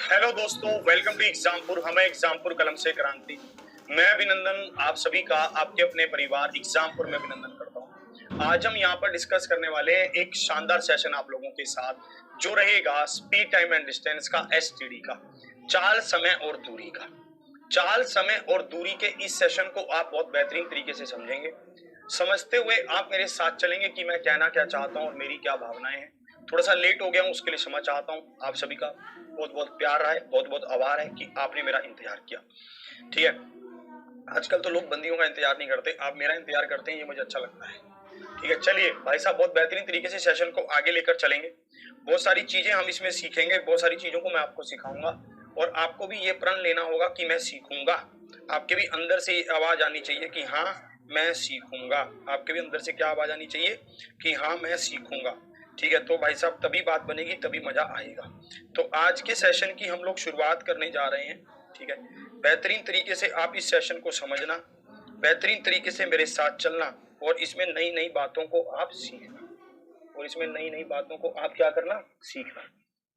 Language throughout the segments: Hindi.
हेलो दोस्तों, वेलकम टू एग्जामपुर। हमें एग्जामपुर कलम से क्रांति। मैं अभिनंदन आप सभी का आपके अपने परिवार एग्जामपुर में अभिनंदन करता हूँ। आज हम यहाँ पर डिस्कस करने वाले हैं एक शानदार सेशन आप लोगों के साथ जो रहेगा स्पीड टाइम एंड डिस्टेंस का, एसटीडी का, चाल समय और दूरी का। चाल समय और दूरी के इस सेशन को आप बहुत बेहतरीन तरीके से समझेंगे। समझते हुए आप मेरे साथ चलेंगे कि मैं कहना क्या चाहता हूँ और मेरी क्या भावनाएं हैं। थोड़ा सा लेट हो गया हूँ, उसके लिए क्षमा चाहता हूँ। आप सभी का बहुत बहुत प्यार रहा है, बहुत बहुत आभार है कि आपने मेरा इंतजार किया। ठीक है, आजकल तो लोग बंदियों का इंतजार नहीं करते, आप मेरा इंतजार करते हैं, ये मुझे अच्छा लगता है। ठीक है, चलिए भाई साहब, बहुत बेहतरीन तरीके से सेशन को आगे लेकर चलेंगे। बहुत सारी चीजें हम इसमें सीखेंगे, बहुत सारी चीजों को मैं आपको सिखाऊंगा और आपको भी ये प्रण लेना होगा कि मैं सीखूंगा। आपके भी अंदर से आवाज आनी चाहिए कि हाँ मैं सीखूंगा। आपके भी अंदर से क्या आवाज आनी चाहिए कि हाँ मैं सीखूंगा। ठीक है, तो भाई साहब तभी बात बनेगी, तभी मजा आएगा। तो आज के सेशन की हम लोग शुरुआत करने जा रहे हैं। ठीक है, बेहतरीन तरीके से आप इस सेशन को समझना, बेहतरीन तरीके से मेरे साथ चलना और इसमें नई नई बातों को आप सीखना, और इसमें नई नई बातों को आप क्या करना, सीखना।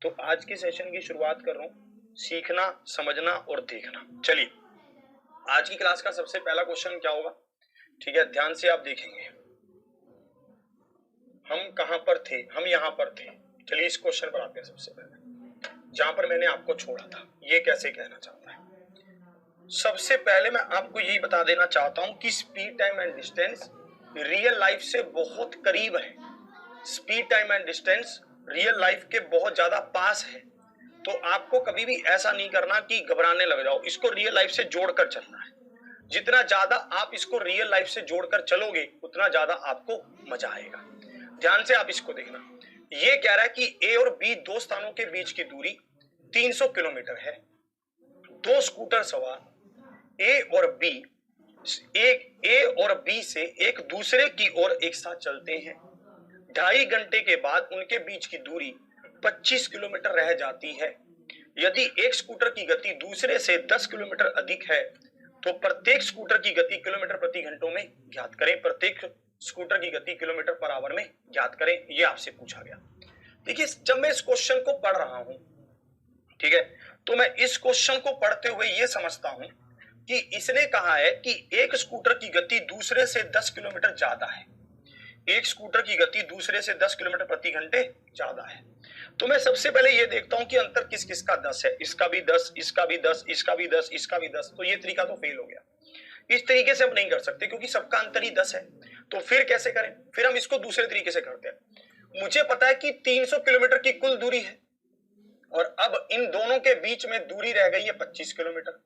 तो आज के सेशन की शुरुआत कर रहा हूं, सीखना, समझना और देखना। चलिए, आज की क्लास का सबसे पहला क्वेश्चन क्या होगा? ठीक है, ध्यान से आप देखेंगे। हम कहां पर थे? हम यहां पर थे। चलिए इस क्वेश्चन पर आते हैं। सबसे पहले जहां पर मैंने आपको छोड़ा था, ये कैसे कहना चाहता है? सबसे पहले मैं आपको यही बता देना चाहता हूं कि speed time and distance real life से बहुत करीब है। Speed time and distance real life के बहुत ज्यादा पास है। तो आपको कभी भी ऐसा नहीं करना कि घबराने लग जाओ, इसको रियल लाइफ से जोड़कर चलना है। जितना ज्यादा आप इसको रियल लाइफ से जोड़कर चलोगे उतना ज्यादा आपको मजा आएगा। ध्यान से आप इसको देखना। ये कह रहा है कि ए और बी दो स्थानों के बीच की दूरी 300 किलोमीटर है। दो स्कूटर सवार ए और बी से एक दूसरे की ओर एक साथ चलते हैं। 2.5 घंटे के बाद उनके बीच की दूरी 25 किलोमीटर रह जाती है। यदि एक स्कूटर की गति दूसरे से 10 किलोमीटर अधिक है तो प्रत्येक स्कूटर की गति किलोमीटर प्रति घंटों में ज्ञात करें। प्रत्येक स्कूटर की गति किलोमीटर पर आवर में ज्ञात करें, ये आपसे पूछा गया। देखिए, जब मैं इस क्वेश्चन को पढ़ रहा हूं, ठीक है, तो मैं इस क्वेश्चन को पढ़ते हुए ये समझता हूं कि इसने कहा है कि एक स्कूटर की गति दूसरे से 10 किलोमीटर ज्यादा है। एक स्कूटर की गति दूसरे से 10 किलोमीटर प्रति घंटे ज्यादा है। तो मैं सबसे पहले ये देखता हूं कि अंतर किस किस का 10 है। इसका भी 10, इसका भी 10, इसका भी 10, इसका भी 10। तो ये तरीका तो फेल हो गया। इस तरीके से हम नहीं कर सकते क्योंकि सबका अंतर ही 10 है। तो फिर कैसे करें? फिर हम इसको दूसरे तरीके से करते हैं। मुझे पता है कि 300 किलोमीटर की कुल दूरी है और अब इन दोनों के बीच में दूरी रह गई है 25 किलोमीटर।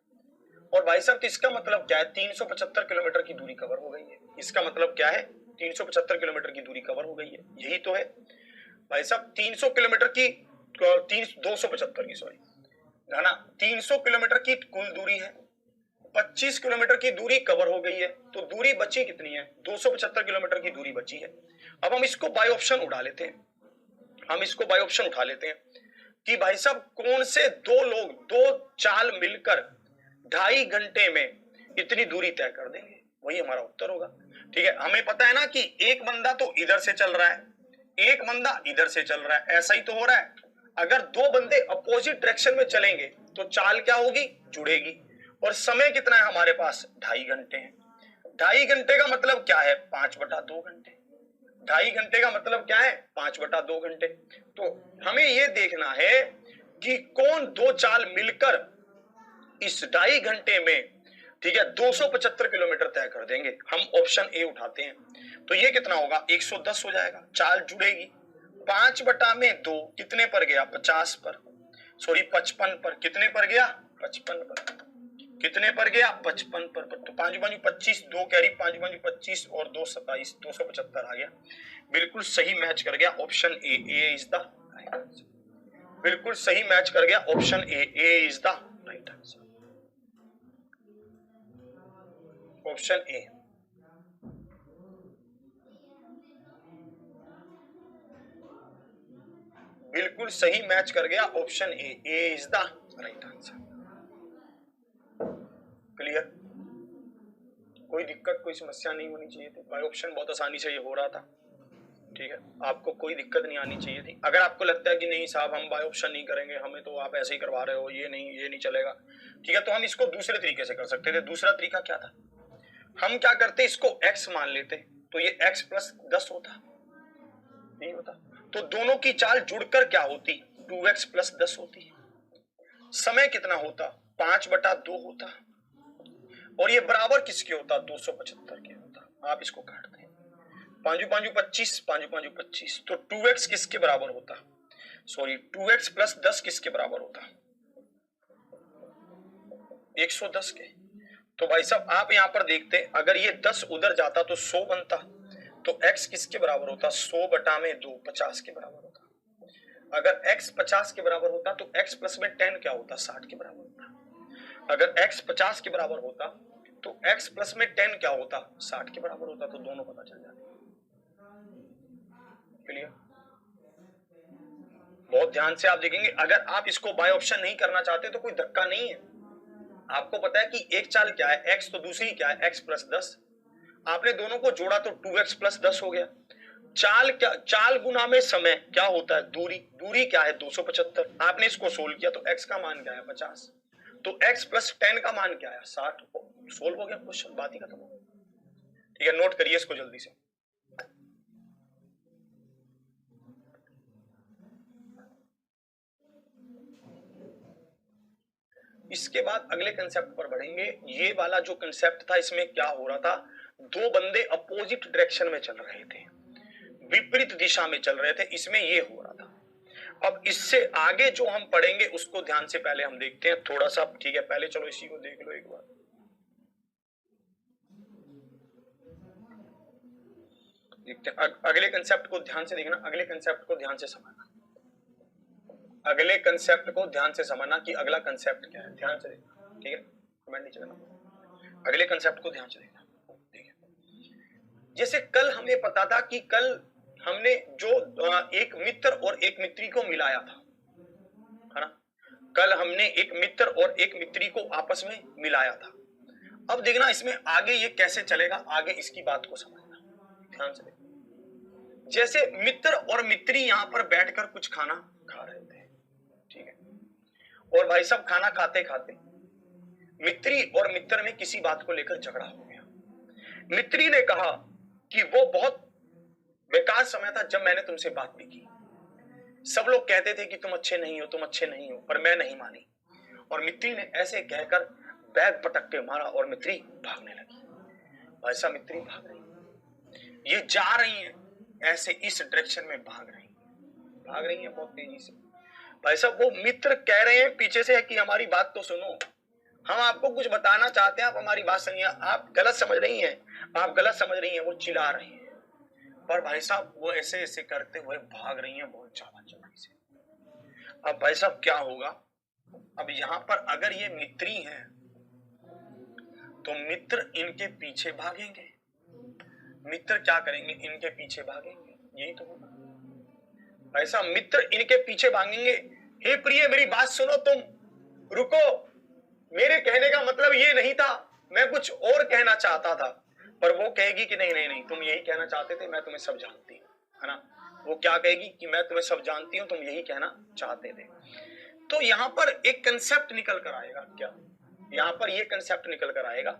और भाई साहब इसका मतलब क्या है? 375 किलोमीटर की दूरी कवर हो गई है। इसका मतलब क्या है? 375 किलोमीटर की दूरी कवर हो गई है। यही तो है भाई साहब। 300 किलोमीटर की 275 की, सॉरी, है ना, 300 किलोमीटर की कुल दूरी है, 25 किलोमीटर की दूरी कवर हो गई है। तो दूरी बची कितनी है? 275 किलोमीटर की दूरी बची है। अब हम इसको बाय ऑप्शन उठा लेते हैं। हम इसको बाय ऑप्शन उठा लेते हैं कि भाई साहब कौन से दो लोग दो चाल मिलकर 2.5 घंटे में इतनी दूरी तय कर देंगे, वही हमारा उत्तर होगा। ठीक है, हमें पता है ना कि एक बंदा तो इधर से चल रहा है, एक बंदा इधर से चल रहा है, ऐसा ही तो हो रहा है। अगर दो बंदे अपोजिट डायरेक्शन में चलेंगे तो चाल क्या होगी? जुड़ेगी। और समय कितना है हमारे पास? 2.5 घंटे है। 2.5 घंटे का मतलब क्या है? 5/2 घंटे। 2.5 घंटे का मतलब क्या है? 5/2 घंटे। तो हमें यह देखना है कि कौन दो चाल मिलकर इस 2.5 घंटे में, ठीक है, 275 किलोमीटर तय कर देंगे। हम ऑप्शन ए उठाते हैं। तो ये कितना होगा? 110 हो जाएगा। चाल जुड़ेगी। 5/2 कितने पर गया? 50 पर, सॉरी 55 पर। कितने पर गया? 55 पर। कितने पर गया? 55 पर। तो 5 5 25, 2 कैरी, 5 5 25 और 2 27, 275 आ गया। बिल्कुल सही मैच कर गया option A. A is the right answer. बिल्कुल सही मैच कर गया option A. A is the right answer, option A. बिल्कुल सही मैच कर गया option A. A is the right answer. Clear? कोई दिक्कत, कोई समस्या नहीं होनी चाहिए थी। बाय ऑप्शन बहुत आसानी से ये हो रहा था। ठीक है, आपको कोई दिक्कत नहीं आनी चाहिए थी। अगर आपको लगता है कि नहीं साहब हम बाय ऑप्शन नहीं करेंगे, हमें तो आप ऐसे ही करवा रहे हो, ये नहीं चलेगा, ठीक है, तो हम इसको दूसरे तरीके से कर सकते थे। दूसरा तरीका क्या था, हम क्या करते, इसको x मान लेते, तो ये x प्लस 10 होता, नहीं होता, तो दोनों की चाल जुड़कर क्या होती, 2x प्लस 10 होती। समय कितना होता, 5/2 होता, और ये बराबर किसके होता, 275 के होता। आप इसको काटते हैं, 5×5 25, 5×5 25, तो 2x किसके बराबर होता, सॉरी 2x प्लस 10 किसके बराबर होता, 110 के। तो भाई साहब आप यहां पर देखते, अगर ये 10 उधर जाता तो 100 बनता, तो x किसके बराबर होता, 100/2 50 के बराबर होता। अगर x 50 के बराबर होता तो x प्लस में 10 क्या होता, 60 के बराबर होता। अगर x 50 के बराबर होता तो x प्लस में 10 क्या होता, 60 के बराबर होता। तो दोनों पता चल जाते। क्लियर? बहुत ध्यान से आप देखेंगे, अगर आप इसको बाय ऑप्शन नहीं करना चाहते तो कोई धक्का नहीं है। आपको पता है कि एक चाल क्या है x, तो दूसरी क्या है x प्लस 10। आपने दोनों को जोड़ा तो 2x प्लस 10 हो गया। चाल क्या, चाल गुना में समय क्या होता है, दूरी, दूरी क्या है 275। आपने इसको सोल्व किया तो x का मान क्या है 50, तो x प्लस 10 का मान क्या है 60। सोल्व हो गया क्वेश्चन, बात ही खत्म हो गई। ठीक है, नोट करिए इसको जल्दी से। इसके बाद अगले कंसेप्ट पर बढ़ेंगे। ये वाला जो कंसेप्ट था, इसमें क्या हो रहा था, दो बंदे अपोजिट डायरेक्शन में चल रहे थे, विपरीत दिशा में चल रहे थे, इसमें ये हो रहा था। अब इससे आगे जो हम पढ़ेंगे उसको ध्यान से पहले हम देखते हैं थोड़ा सा, ठीक है, पहले चलो इसी को देख लो एक बार। देखते हैं अगले कंसेप्ट को ध्यान से देखना, अगले कंसेप्ट को ध्यान से समझना, अगले कंसेप्ट को ध्यान से समझना कि अगला कंसेप्ट क्या है, ध्यान से देखना, ठीक है, कमेंट नीचे करना, अगले कंसेप्ट को ध्यान से देखना। ठीक है, जैसे कल हमें पता था कि कल हमने जो एक मित्र और एक मित्री को मिलाया था, है ना, कल हमने एक मित्र और एक मित्री को आपस में मिलाया था। अब देखना इसमें आगे ये कैसे चलेगा, आगे इसकी बात को समझना, ध्यान से देखना। जैसे मित्र और मित्री यहां पर बैठकर कुछ खाना खा रहे थे, ठीक है, और भाई साहब खाना खाते खाते मित्री और मित्र में किसी बात को लेकर झगड़ा हो गया। मित्री ने कहा कि वो बहुत बेकार समय था जब मैंने तुमसे बात भी की, सब लोग कहते थे कि तुम अच्छे नहीं हो, तुम अच्छे नहीं हो, पर मैं नहीं मानी। और मित्री ने ऐसे कहकर बैग पटक के मारा और मित्री भागने लगी। भाई साहब मित्री भाग रही, ये जा रही है ऐसे इस डायरेक्शन में भाग रही है बहुत तेजी से। भाई साहब वो मित्र कह रहे हैं पीछे से कि हमारी बात तो सुनो, हम आपको कुछ बताना चाहते हैं, आप हमारी बात सुनिए, आप गलत समझ रही हैं, आप गलत समझ रही हैं। वो चिल्ला रही हैं, पर भाई साहब वो ऐसे ऐसे करते हुए भाग रही हैं बहुत ज्यादा जल्दी से। अब भाई साहब क्या होगा, अब यहां पर अगर ये मित्री हैं तो मित्र इनके पीछे भागेंगे, मित्र क्या करेंगे, इनके पीछे भागेंगे, यही तो होगा। भाई साहब मित्र इनके पीछे भागेंगे, हे प्रिय मेरी बात सुनो, तुम रुको, मेरे कहने का मतलब ये नहीं था, मैं कुछ और कहना चाहता था। पर वो कहेगी कि नहीं नहीं नहीं, तुम यही कहना चाहते थे, मैं तुम्हें सब जानती हूँ, है ना। वो क्या कहेगी कि मैं तुम्हें सब जानती हूँ, तुम यही कहना चाहते थे। तो यहाँ पर एक कंसेप्ट निकल कर आएगा, क्या, यहाँ पर ये कंसेप्ट निकल कर आएगा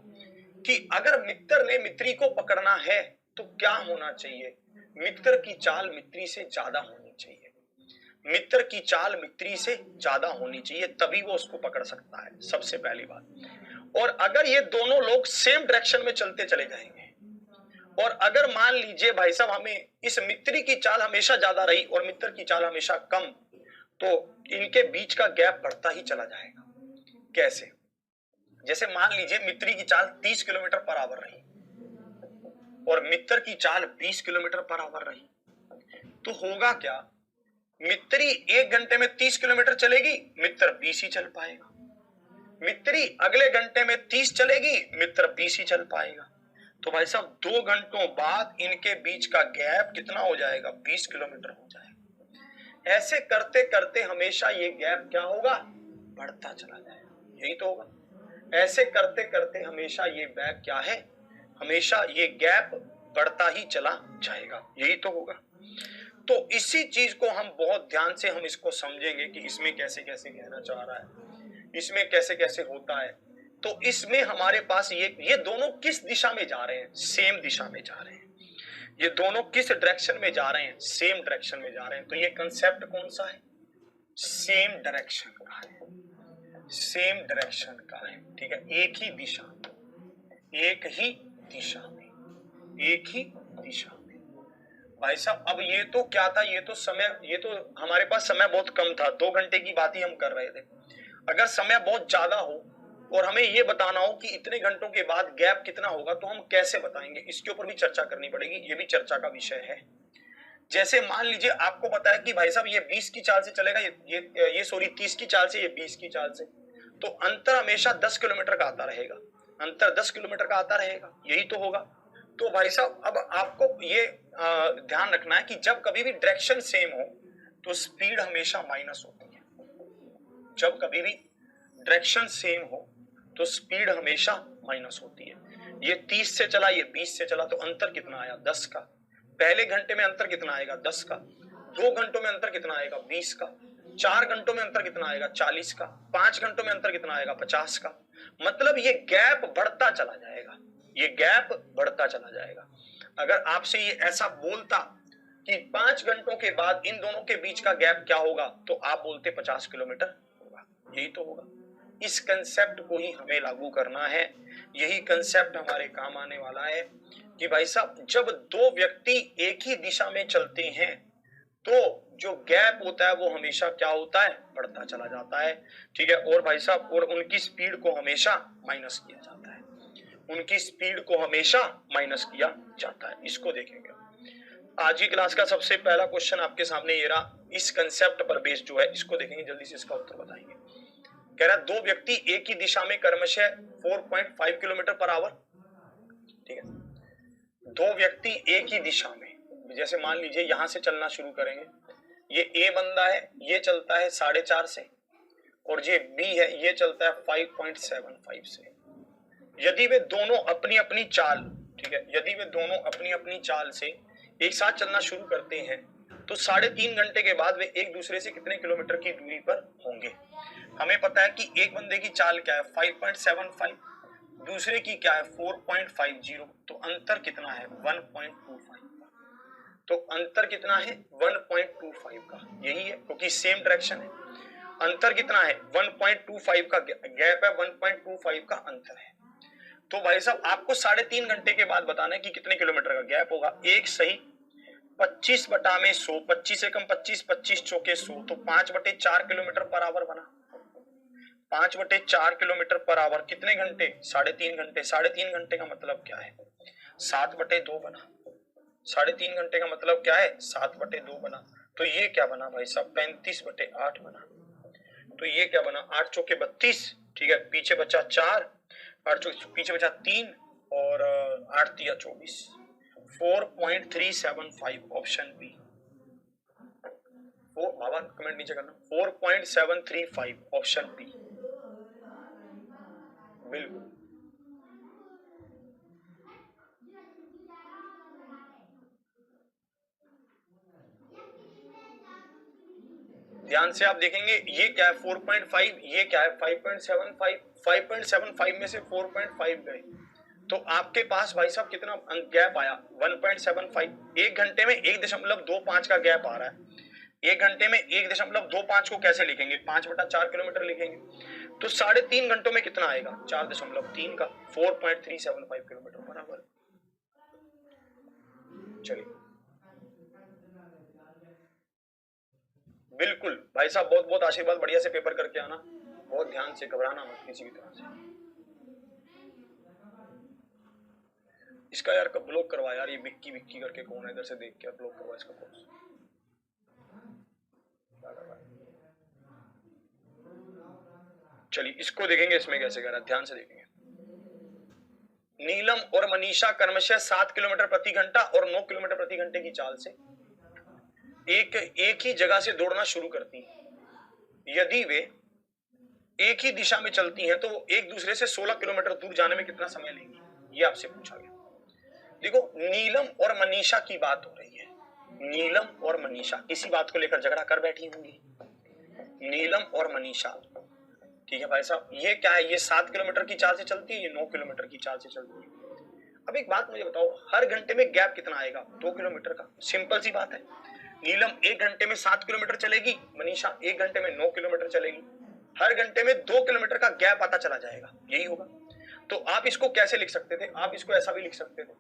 कि अगर मित्र ने मित्री को पकड़ना है तो क्या होना चाहिए, मित्र की चाल मित्री से ज्यादा होनी चाहिए, मित्र की चाल मित्री से ज्यादा होनी चाहिए, तभी वो उसको पकड़ सकता है, सबसे पहली बात। और अगर ये दोनों लोग सेम डायरेक्शन में चलते चले जाएंगे, और अगर मान लीजिए भाई साहब हमें इस मित्री की चाल हमेशा ज्यादा रही और मित्र की चाल हमेशा कम, तो इनके बीच का गैप बढ़ता ही चला जाएगा। कैसे, जैसे मान लीजिए मित्री की चाल 30 किलोमीटर पर आवर रही और मित्र की चाल 20 किलोमीटर पर आवर रही, तो होगा क्या, मित्री 1 घंटे में 30 किलोमीटर चलेगी, मित्र 20 ही चल पाएगा। मित्री अगले घंटे में 30 चलेगी, मित्र 20 ही चल पाएगा। तो भाई साहब 2 घंटों बाद इनके बीच का गैप कितना हो जाएगा, 20 किलोमीटर हो जाएगा। ऐसे करते करते हमेशा ये गैप क्या होगा, बढ़ता चला जाएगा, यही तो होगा। ऐसे करते करते हमेशा ये गैप क्या है, हमेशा ये गैप बढ़ता ही चला जाएगा, यही तो होगा। तो इसी चीज को हम बहुत ध्यान से हम इसको समझेंगे कि इसमें कैसे कैसे कहना चाह रहा है, इसमें कैसे कैसे होता है। तो इसमें हमारे पास ये दोनों किस दिशा में जा रहे हैं, सेम दिशा में जा रहे हैं। ये दोनों किस डायरेक्शन में जा रहे हैं, सेम डायरेक्शन में जा रहे हैं। तो ये कंसेप्ट कौन सा है, सेम डायरेक्शन का है, सेम डायरेक्शन का है, ठीक है। एक ही दिशा में, एक ही दिशा में, एक ही दिशा में। भाई साहब अब ये तो क्या था, ये तो समय, ये तो हमारे पास समय बहुत कम था, 2 घंटे की बात ही हम कर रहे थे। अगर समय बहुत ज्यादा हो और हमें ये बताना हो कि इतने घंटों के बाद गैप कितना होगा, तो हम कैसे बताएंगे, इसके ऊपर भी चर्चा करनी पड़ेगी। ये भी चर्चा का विषय है। जैसे मान लीजिए आपको पता है कि भाई साहब ये 20 की चाल से चलेगा, ये सॉरी 30 की चाल से, ये 20 की चाल से, तो अंतर हमेशा 10 किलोमीटर का आता रहेगा, अंतर 10 किलोमीटर का आता रहेगा, यही तो होगा। तो भाई साहब अब आपको ये ध्यान रखना है कि जब कभी भी डायरेक्शन सेम हो तो स्पीड हमेशा माइनस होती है। जब कभी भी डायरेक्शन सेम हो तो स्पीड हमेशा माइनस होती है। ये 30 से चला, ये 20 से चला, तो अंतर कितना आया, 10 का। पहले घंटे में अंतर कितना आएगा, 10 का। 2 घंटों में अंतर कितना आएगा, 20 का। 4 घंटों में अंतर कितना आएगा, 40 का। 5 घंटों में अंतर कितना आएगा, 50 का। मतलब ये गैप बढ़ता चला जाएगा, ये गैप बढ़ता चला जाएगा। अगर आपसे ये ऐसा बोलता कि 5 घंटों के बाद इन दोनों के बीच का गैप क्या होगा, तो आप बोलते 50 किलोमीटर होगा, यही तो होगा। इस कंसेप्ट को ही हमें लागू करना है, यही कंसेप्ट हमारे काम आने वाला है कि भाई साहब जब 2 व्यक्ति एक ही दिशा में चलते हैं तो जो गैप होता है वो हमेशा क्या होता है, बढ़ता चला जाता है, ठीक है। और भाई साहब और उनकी स्पीड को हमेशा माइनस किया जाता है, उनकी स्पीड को हमेशा माइनस किया जाता है। इसको देखेंगे आज की क्लास का सबसे पहला क्वेश्चन आपके सामने ये रहा, इस कंसेप्ट पर बेस्ड जो है, इसको देखेंगे, जल्दी से इसका उत्तर बताएंगे। कह रहा 2 व्यक्ति एक ही दिशा में क्रमशः 4.5 किलोमीटर पर आवर, ठीक है। 2 व्यक्ति एक ही दिशा में, जैसे मान लीजिए यहां से चलना शुरू करेंगे, ये ए बंदा है, ये चलता है 4.5 से, और ये बी है, ये चलता है 5.75 से। यदि वे दोनों अपनी अपनी चाल, ठीक है, यदि वे दोनों अपनी अपनी चाल से एक साथ चलना शुरू करते हैं तो 3.5 घंटे के बाद वे एक दूसरे से कितने किलोमीटर की दूरी पर होंगे। हमें पता है कि एक बंदे की चाल क्या है, 5.75, दूसरे की क्या है 4.50, तो अंतर कितना है 1.25 का। तो अंतर कितना है 1.25 का, यही है, क्योंकि सेम डायरेक्शन है। अंतर कितना है 1.25 का गैप है, 1.25 का अंतर है। तो भाई साहब आपको 3.5 घंटे के बाद बताना है कि कितने किलोमीटर का गैप होगा। एक सही 25 बटा में 100, 25 से कम 25, 25 चौके 100, तो 5/4 किलोमीटर पर आवर बना। 5/4 किलोमीटर पर आवर कितने घंटे, 3.5 घंटे। 3.5 घंटे का मतलब क्या है, 7/2 बना। 3.5 घंटे का मतलब क्या है, 7/2 बना। तो ये क्या बना भाई साहब, 35/8 बना। तो ये क्या बना, 8 चौके 32, ठीक है, पीछे बचा 4, 8 चौके पीछे बचा 3, और 8 तिया 24, 4.375 ऑप्शन बी। बाबा कमेंट नीचे करना, 4.735 ऑप्शन बी, बिल्कुल। ध्यान से आप देखेंगे ये क्या है 4.5, ये क्या है 5.75, 5.75 में से 4.5 गए, तो आपके पास भाई साहब कितना गैप आया 1.75। एक घंटे में 1.25 का गैप आ रहा है। एक घंटे में 1.25 को कैसे लिखेंगे, 5/4 किलोमीटर लिखेंगे। तो 3.5 घंटों में कितना आएगा 4.3 का, 4.375 किलोमीटर बराबर। चलिए बिल्कुल भाई साहब, बहुत बहुत आशीर्वाद, बढ़िया से पेपर करके आना, बहुत ध्यान से, घबराना मत किसी भी तरह से। इसका यार कब ब्लॉक करवा यार, ये विक्की विक्की करके कौन है, इधर से देख के ब्लॉक करवा इसका कोर्स। चलिए इसको देखेंगे, इसमें कैसे कह रहा है, ध्यान से देखेंगे। नीलम और मनीषा क्रमशः 7 किलोमीटर प्रति घंटा और 9 किलोमीटर प्रति घंटे की चाल से एक ही जगह से दौड़ना शुरू करती हैं। यदि वे एक ही दिशा में चलती हैं तो वो एक दूसरे से 16 किलोमीटर दूर जाने में कितना समय लेंगी, ये आपसे पूछा गया। देखो नीलम और मनीषा की बात हो रही है, नीलम और मनीषा इसी बात को लेकर झगड़ा कर बैठी होंगी। नीलम और मनीषा, ठीक है भाई साहब, ये क्या है, ये 7 किलोमीटर की चाल से चलती है, ये 9 किलोमीटर की चाल से चलती है। अब एक बात मुझे बताओ, हर घंटे में गैप कितना आएगा? 2 किलोमीटर का। सिंपल सी बात है, नीलम 1 घंटे में 7 किलोमीटर चलेगी, मनीषा 1 घंटे में 9 किलोमीटर चलेगी। हर घंटे में 2 किलोमीटर का गैप आता चला जाएगा, यही होगा। तो आप इसको कैसे लिख सकते थे? आप इसको ऐसा भी लिख सकते थे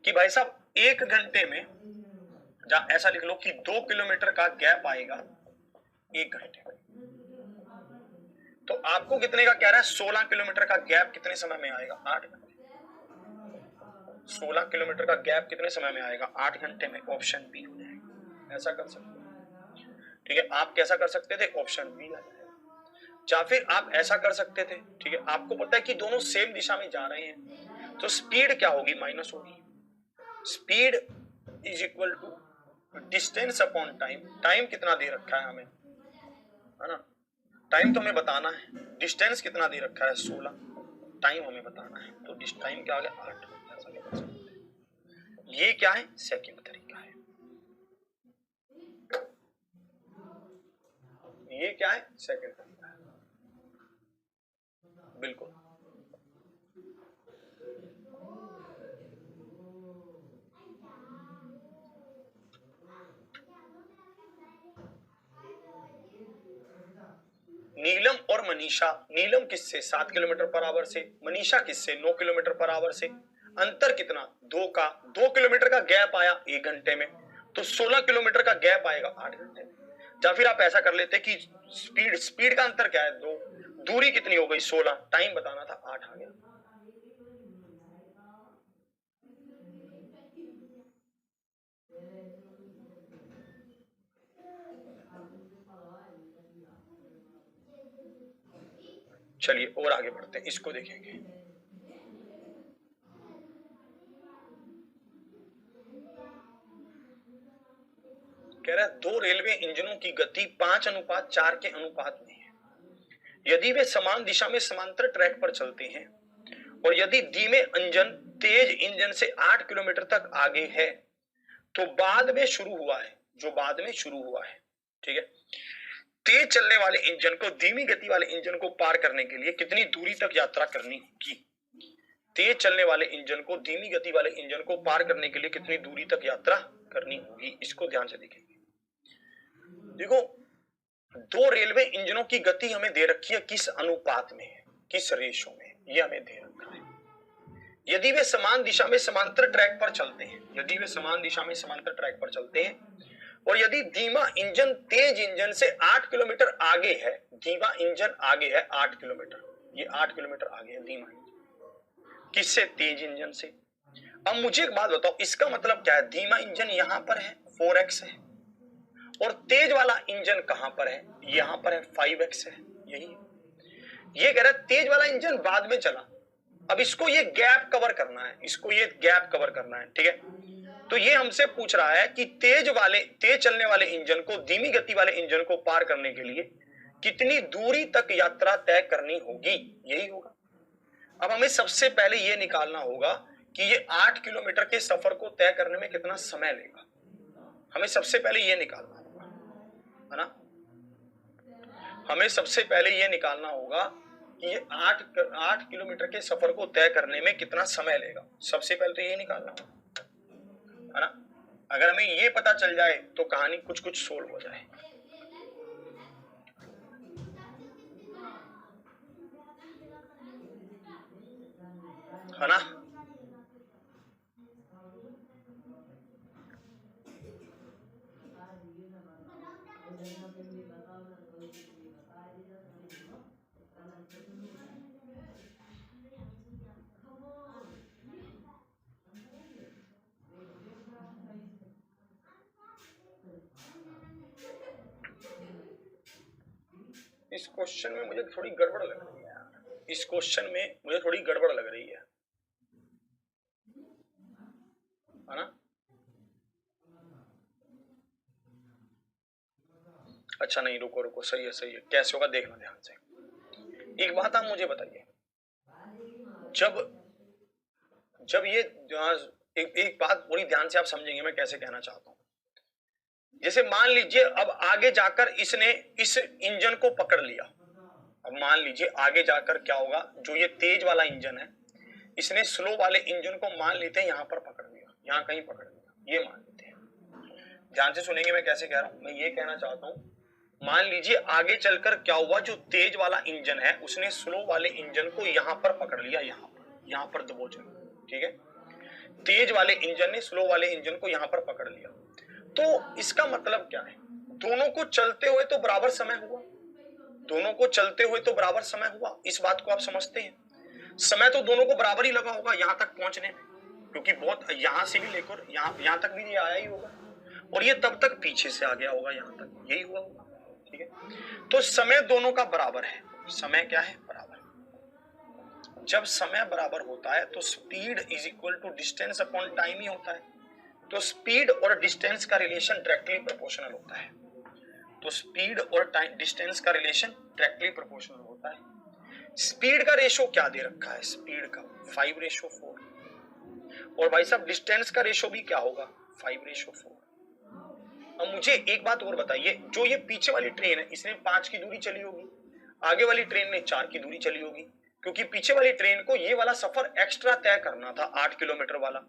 कि भाई साहब 1 घंटे में, ऐसा लिख लो कि 2 किलोमीटर का गैप आएगा 1 घंटे में। तो आपको कितने का कह रहा है? 16 किलोमीटर का गैप कितने समय में आएगा? 8 घंटे। 16 किलोमीटर का गैप कितने समय में आएगा? 8 घंटे में। ऑप्शन बी हो जाएगा। ऐसा कर सकते हैं, ठीक है। आप कैसा कर सकते थे? ऑप्शन बी आ जाएगा। या फिर आप ऐसा कर सकते थे, ठीक है, आपको पता है कि दोनों सेम दिशा में जा रहे हैं, तो स्पीड क्या होगी? माइनस होगी। Speed is equal to distance upon time. Time कितना दे रखा है हमें, है ना? टाइम तो हमें बताना है। डिस्टेंस कितना दे रखा है? 16। टाइम हमें बताना है, तो टाइम क्या आ गया? 8। ऐसा क्या कर सकते हैं? ये क्या है? सेकंड तरीका है। ये क्या है? सेकंड तरीका है, बिल्कुल। नीलम और मनीषा, नीलम किससे? 7 किलोमीटर पर आवर से। मनीषा किससे? 9 किलोमीटर पर आवर से। अंतर कितना? 2 का। 2 किलोमीटर का गैप आया 1 घंटे में, तो 16 किलोमीटर का गैप आएगा 8 घंटे में। या फिर आप ऐसा कर लेते कि स्पीड का अंतर क्या है? 2। दूरी कितनी हो गई? 16। टाइम बताना था, 8 आ गया। चलिए और आगे बढ़ते हैं, इसको देखेंगे। कह रहा है 2 रेलवे इंजनों की गति 5:4 के अनुपात में है। यदि वे समान दिशा में समांतर ट्रैक पर चलते हैं और यदि धीमे इंजन तेज इंजन से 8 किलोमीटर तक आगे है, तो बाद में शुरू हुआ है, जो बाद में शुरू हुआ है, ठीक है, तेज चलने वाले इंजन को धीमी गति वाले इंजन को पार करने के लिए कितनी दूरी तक यात्रा करनी होगी? तेज चलने वाले इंजन को धीमी गति वाले इंजन को पार करने के लिए कितनी दूरी तक यात्रा करनी होगी? इसको ध्यान से देखेंगे। देखो, 2 रेलवे इंजनों की गति हमें दे रखी है, किस अनुपात में है, किस रेशो में, ये हमें दे रखा है। यदि वे समान दिशा में समांतर ट्रैक पर चलते हैं, यदि वे समान दिशा में समांतर ट्रैक पर चलते हैं और यदि धीमा इंजन तेज इंजन से 8 किलोमीटर आगे है, धीमा इंजन आगे है 8 किलोमीटर, ये 8 किलोमीटर आगे है धीमा इंजन, किससे? तेज इंजन से। अब मुझे एक बात बताओ, इसका मतलब क्या है? धीमा इंजन यहां पर है 4x है, और तेज वाला इंजन कहां पर है? यहां पर है 5x है, यही है। ये कह रहा है तेज वाला इंजन बाद में चला, अब इसको ये गैप कवर करना है, इसको ये गैप कवर करना है, ठीक है। तो ये हमसे पूछ रहा है कि तेज चलने वाले इंजन को धीमी गति वाले इंजन को पार करने के लिए कितनी दूरी तक यात्रा तय करनी होगी, यही होगा। अब हमें सबसे पहले ये निकालना होगा कि ये 8 किलोमीटर के सफर को तय करने में कितना समय लेगा, हमें सबसे पहले ये निकालना होगा, है ना। हमें सबसे पहले ये निकालना होगा कि ये 8 किलोमीटर के सफर को तय करने में कितना समय लेगा, सबसे पहले तो ये निकालना होगा, है ना। अगर हमें ये पता चल जाए तो कहानी कुछ कुछ सोल्व हो जाए, है ना। इस क्वेश्चन में मुझे थोड़ी गड़बड़ लग रही है यार, इस क्वेश्चन में मुझे थोड़ी गड़बड़ लग रही है ना। अच्छा नहीं, रुको रुको, सही है सही है, कैसे होगा देखना ध्यान से। एक बात आप मुझे बताइए, जब जब ये एक बात बड़ी ध्यान से आप समझेंगे मैं कैसे कहना चाहता हूं। जैसे मान लीजिए अब आगे जाकर इसने इस इंजन को पकड़ लिया। अब मान लीजिए आगे जाकर क्या होगा, जो ये तेज वाला इंजन है इसने स्लो वाले इंजन को मान लेते हैं यहां पर पकड़ लिया, यहां कहीं पकड़ लिया, ये मान लेते हैं। ध्यान से सुनेंगे मैं कैसे कह रहा हूं। मैं ये कहना चाहता हूं, मान लीजिए आगे चलकर क्या हुआ, जो तेज वाला इंजन है उसने स्लो वाले इंजन को यहां पर पकड़ लिया, यहां पर दबोच लिया। ठीक है, तेज वाले इंजन ने स्लो वाले इंजन को यहां पर पकड़ लिया। तो इसका मतलब क्या है, दोनों को चलते हुए तो बराबर समय हुआ, दोनों को चलते हुए तो बराबर समय हुआ। इस बात को आप समझते हैं, समय तो दोनों को बराबर ही लगा होगा यहां तक पहुंचने में, क्योंकि बहुत यहां से भी लेकर यहां तक भी ये आया ही होगा, और ये तब तक पीछे से आ गया होगा यहां तक, यही हुआ होगा। ठीक है, तो समय दोनों का बराबर है। समय क्या है, बराबर। जब समय बराबर होता है तो speed is equal to distance upon time ही होता है। तो स्पीड और डिस्टेंस का रिलेशन डायरेक्टली प्रोपोर्शनल होता है। तो स्पीड और टाइम डिस्टेंस का रिलेशन डायरेक्टली प्रोपोर्शनल होता है। स्पीड का रेशो क्या दे रखा है, स्पीड का 5:4, और भाई साहब डिस्टेंस का रेशो भी क्या होगा, 5:4। अब मुझे एक बात और बताइए, जो ये पीछे वाली ट्रेन है इसने 5 की दूरी चली होगी, आगे वाली ट्रेन ने 4 की दूरी चली होगी, क्योंकि पीछे वाली ट्रेन को ये वाला सफर एक्स्ट्रा तय करना था 8 किलोमीटर वाला।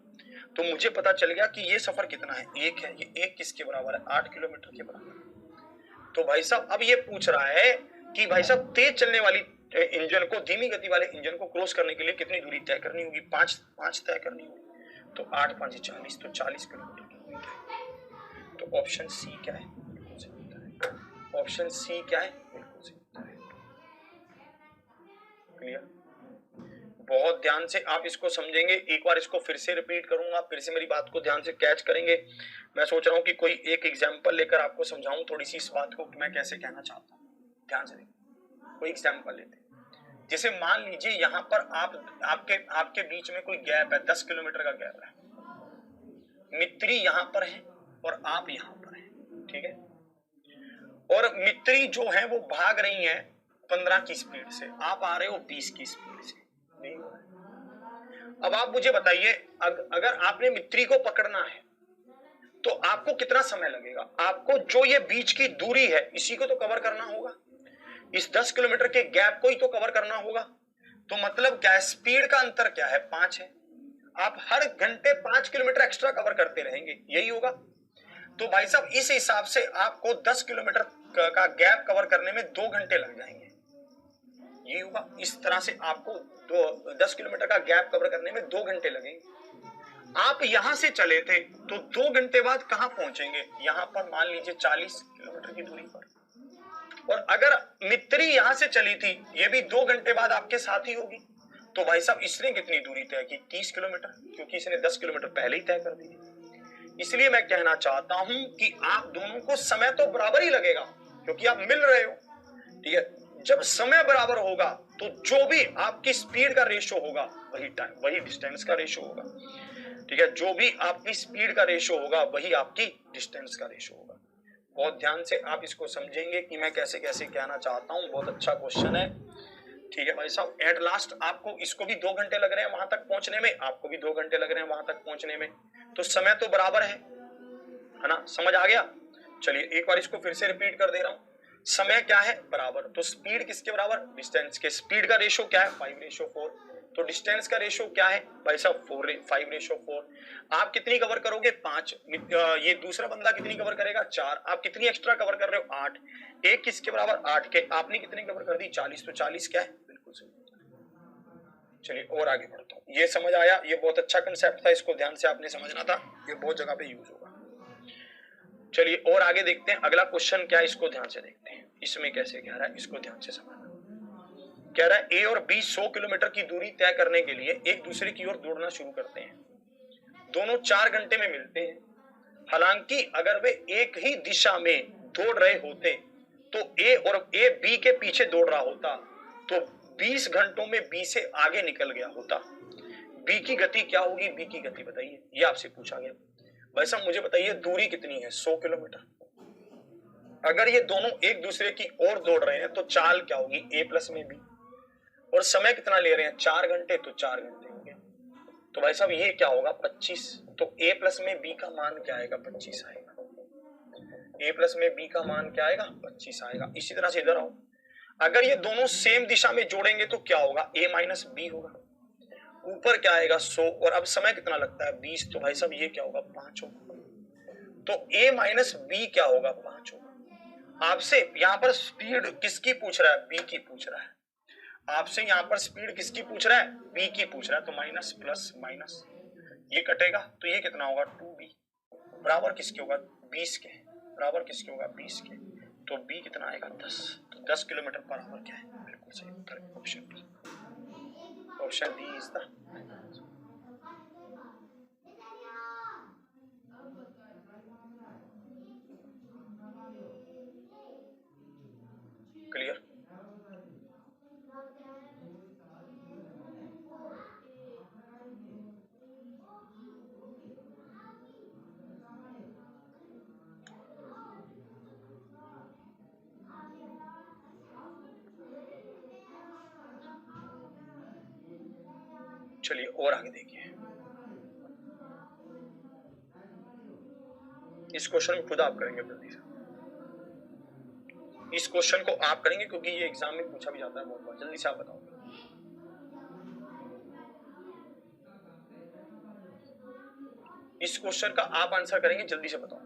तो मुझे पता चल गया कि ये सफर कितना है, 1 है। ये 1 किसके बराबर है, 8 किलोमीटर के बराबर। तो भाई साहब अब ये पूछ रहा है कि भाई साहब तेज चलने वाली इंजन को धीमी गति वाले इंजन को क्रॉस करने के लिए कितनी दूरी तय करनी होगी, 5 तय करनी होगी। तो 8 5 40, तो 40 किलोमीटर की दूरी तय। तो ऑप्शन सी क्या है, बिल्कुल सही उत्तर है। ऑप्शन सी क्या है, बिल्कुल सही उत्तर है। क्लियर, बहुत ध्यान से आप इसको समझेंगे। एक बार इसको फिर से रिपीट करूंगा, फिर से मेरी बात को ध्यान से कैच करेंगे। मैं सोच रहा हूं कि कोई एक एग्जांपल लेकर आपको समझाऊं थोड़ी सी इस बात को कि मैं कैसे कहना चाहता हूं। ध्यान से देखिए, कोई एग्जांपल लेते हैं। जैसे मान लीजिए यहां पर आपके बीच में कोई गैप है, 10 किलोमीटर का गैप है। मित्री यहां पर है और आप यहां पर हैं। ठीक है, और मित्री जो है वो भाग रही है 15 की स्पीड से, आप आ रहे हो 20 की स्पीड से। नहीं हो रहा है। अब आप मुझे बताइए, अगर आपने मित्री को पकड़ना है तो आपको कितना समय लगेगा, आपको जो ये बीच की दूरी है इसी को तो कवर करना होगा, इस 10 किलोमीटर के गैप को ही तो कवर करना होगा। तो मतलब क्या है, स्पीड का अंतर क्या है, 5 है। आप हर घंटे 5 किलोमीटर एक्स्ट्रा कवर करते रहेंगे, यही होगा। तो भाई साहब इस हिसाब से आपको 10 किलोमीटर का गैप कवर करने में 2 घंटे लग जाएंगे, ये होगा। इस तरह से आपको 10 किलोमीटर का गैप कवर करने में 2 घंटे लगेंगे। आप यहां से चले थे तो 2 घंटे बाद कहां पहुंचेंगे, यहां पर मान लीजिए 40 किलोमीटर की दूरी पर। और अगर मित्री यहां से चली थी, ये भी 2 घंटे बाद आपके साथ ही होगी। तो भाई साहब इसने कितनी दूरी तय की, 30 किलोमीटर, क्योंकि इसने 10 किलोमीटर पहले ही तय कर दी। इसलिए मैं कहना चाहता हूं कि आप दोनों को समय तो बराबर ही लगेगा, क्योंकि आप मिल रहे हो। ठीक है, जब समय बराबर होगा तो जो भी आपकी स्पीड का रेशो होगा वही डिस्टेंस का रेशो होगा। ठीक है, जो भी आपकी स्पीड का रेशो होगा वही आपकी डिस्टेंस का रेशो होगा। बहुत ध्यान से आप इसको समझेंगे कि मैं कैसे कैसे कहना चाहता हूं। बहुत अच्छा क्वेश्चन है। ठीक है भाई साहब, एट लास्ट आपको इसको भी 2 घंटे लग रहे हैं वहां तक पहुंचने में, आपको भी 2 घंटे लग रहे हैं वहां तक पहुंचने में, तो समय तो बराबर है ना, समझ आ गया। चलिए एक बार इसको फिर से रिपीट कर दे रहा हूं। समय क्या है, बराबर। तो स्पीड किसके बराबर, डिस्टेंस के। स्पीड का रेशो क्या है, 5:4। तो डिस्टेंस का रेशो क्या है भाई साहब, 5:4। आप कितनी कवर करोगे, 5। ये दूसरा बंदा कितनी कवर करेगा, 4। आप कितनी एक्स्ट्रा कवर कर रहे हो, 8। एक किसके बराबर, 8 के। आपने कितनी कवर कर दी, 40। तो 40 क्या है, बिल्कुल सही। चलिए और आगे बढ़ता हूं। ये समझ आया, ये बहुत अच्छा कंसेप्ट था, इसको ध्यान से आपने समझना था, ये बहुत जगह पे यूज होगा। चलिए और आगे देखते हैं, अगला क्वेश्चन क्या है, इसको ध्यान से देखते हैं। इसमें कैसे कह रहा है, इसको ध्यान से समझना। कह रहा है ए और बी 100 किलोमीटर की दूरी तय करने के लिए एक दूसरे की ओर दौड़ना शुरू करते हैं। दोनों 4 घंटे में मिलते हैं। हालांकि अगर वे एक ही दिशा में दौड़ रहे होते तो ए बी के पीछे दौड़ रहा होता, तो 20 घंटों में बी से आगे निकल गया होता। बी की गति क्या होगी, बी की गति बताइए, ये आपसे पूछा गया। भाई साहब मुझे बताइए दूरी कितनी है, 100 किलोमीटर। अगर ये दोनों एक दूसरे की ओर दौड़ रहे हैं तो चाल क्या होगी, ए प्लस में बी। और समय कितना ले रहे हैं, 4 घंटे, तो 4 घंटे हो गए। तो भाई साहब ये क्या होगा, 25। तो ए प्लस में बी का मान क्या आएगा, 25 आएगा। a प्लस में b का मान क्या आएगा 25 आएगा। इसी तरह से इधर आओ, अगर ये दोनों सेम दिशा में जोड़ेंगे तो क्या होगा a माइनस बी होगा, ऊपर क्या आएगा 100 और अब समय कितना लगता है 20, तो भाई साहब ये क्या होगा 5 होगा। तो a माइनस बी क्या होगा 5 होगा। आपसे यहाँ पर स्पीड किसकी पूछ रहा है b की पूछ रहा है, आपसे यहाँ पर स्पीड किसकी पूछ रहा है b की पूछ रहा है, तो माइनस प्लस माइनस ये कटेगा तो ये कितना होगा 2b बराबर किसके होगा 20 के, बराबर किसके होगा 20 के, तो b कितना आएगा 10, तो 10 किलोमीटर पर आवर क्या है, बिल्कुल सही उत्तर option B, option D is the clear. चलिए और आगे देखिए, इस क्वेश्चन को खुद आप करेंगे जल्दी से, इस क्वेश्चन को आप करेंगे क्योंकि ये एग्जाम में पूछा भी जाता है बहुत बार, जल्दी से आप बताओ। इस क्वेश्चन का आप आंसर करेंगे, जल्दी से बताओ।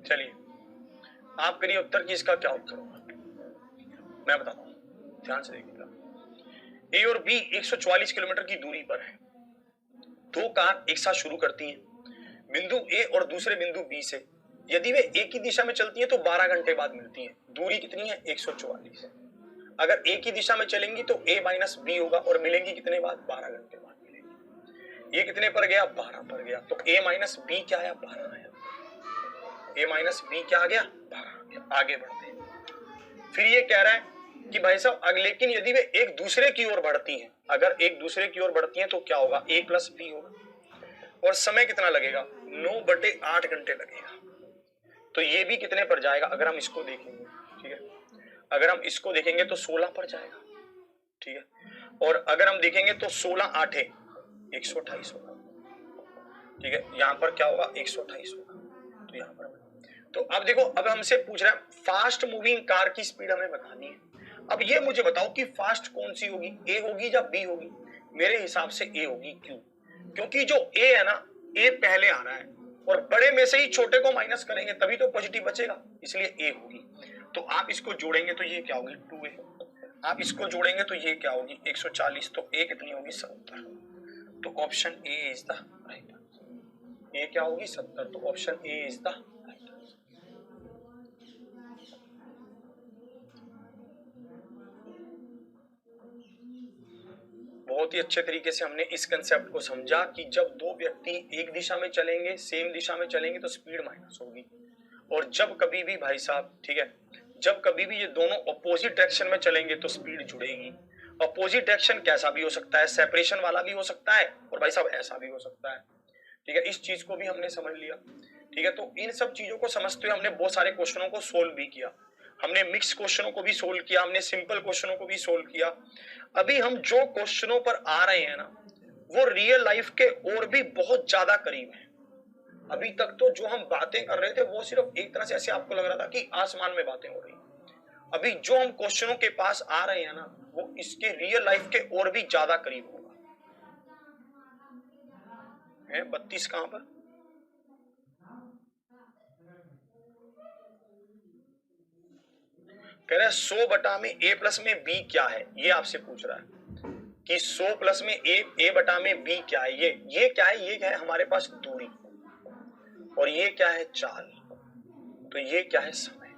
चलिए आप करिए उत्तर की, इसका क्या उत्तर होगा मैं बताता हूं, ध्यान से देखिएगा। ए और बी 144 किलोमीटर की दूरी पर है, दो कार एक साथ शुरू करती हैं बिंदु ए और दूसरे बिंदु बी से, यदि वे एक ही दिशा में चलती हैं तो 12 घंटे बाद मिलती हैं। दूरी कितनी है 144 है। अगर एक ही दिशा में चलेंगी तो a माइनस बी होगा और मिलेंगी कितने बाद 12 घंटे बाद मिलेंगी। ये कितने पर गया 12 पर गया, तो a माइनस बी क्या आया 12 आया, a माइनस बी क्या आ गया 12 आ गया। आगे बढ़ते हैं, फिर ये कह रहा है कि भाई साहब लेकिन यदि वे एक दूसरे की ओर बढ़ती हैं, अगर एक दूसरे की ओर बढ़ती हैं तो क्या होगा a प्लस बी होगा, और समय कितना लगेगा 9/8 घंटे लगेगा। तो ये भी कितने पर जाएगा, अगर हम इसको देखेंगे, ठीक है, अगर हम इसको देखेंगे तो 16 पर जाएगा, ठीक है, और अगर हम देखेंगे तो 16 8 128 होगा, ठीक है, यहाँ पर क्या होगा 128 होगा, तो यहाँ पर तो अब देखो, अब हमसे पूछ रहा है फास्ट मूविंग कार की स्पीड हमें बतानी है। अब ये मुझे बताओ कि फास्ट कौन सी होगी, ए होगी या बी होगी। मेरे हिसाब से ए होगी, क्यों, क्योंकि जो ए है ना, ए पहले आ रहा है और बड़े में से ही छोटे को माइनस करेंगे तभी तो पॉजिटिव बचेगा, इसलिए ए होगी। तो आप इसको जोड़ेंगे तो ये क्या होगी 2a, आप इसको जोड़ेंगे तो ये क्या होगी 140, तो ए कितनी होगी 70, तो option A is the right answer. A क्या होगी 70, तो option A is the right answer. बहुत ही अच्छे तरीके से हमने इस कंसेप्ट को समझा कि जब दो व्यक्ति एक दिशा में चलेंगे, सेम दिशा में चलेंगे तो स्पीड माइनस होगी, और जब कभी भी भाई साहब, ठीक है, जब कभी भी ये दोनों अपोजिट डायरेक्शन में चलेंगे तो स्पीड जुड़ेगी। अपोजिट डायरेक्शन कैसा भी हो सकता है, सेपरेशन वाला भी हो सकता है, और भाई साहब ऐसा भी हो सकता है, ठीक है, इस चीज को भी हमने समझ लिया, ठीक है। तो इन सब चीजों को समझते हुए हमने बहुत सारे क्वेश्चनों को सोल्व भी किया, हमने मिक्स क्वेश्चनों को भी सोल्व किया, हमने सिंपल क्वेश्चनों को भी सोल्व किया। अभी हम जो क्वेश्चनों पर आ रहे हैं ना, वो रियल लाइफ के और भी बहुत ज्यादा करीब है। अभी तक तो जो हम बातें कर रहे थे वो सिर्फ एक तरह से ऐसे आपको लग रहा था कि आसमान में बातें हो रही, अभी जो हम क्वेश्चनों के पास आ रहे हैं ना, वो इसके रियल लाइफ के और भी ज्यादा करीब होगा। है 32 कहां पर, कह रहे 100 बटा में a प्लस में b क्या है, ये आपसे पूछ रहा है कि 100 प्लस में a बटा में b क्या है। ये क्या है, ये क्या है हमारे पास दूरी, और ये क्या है चाल, तो ये क्या है समय।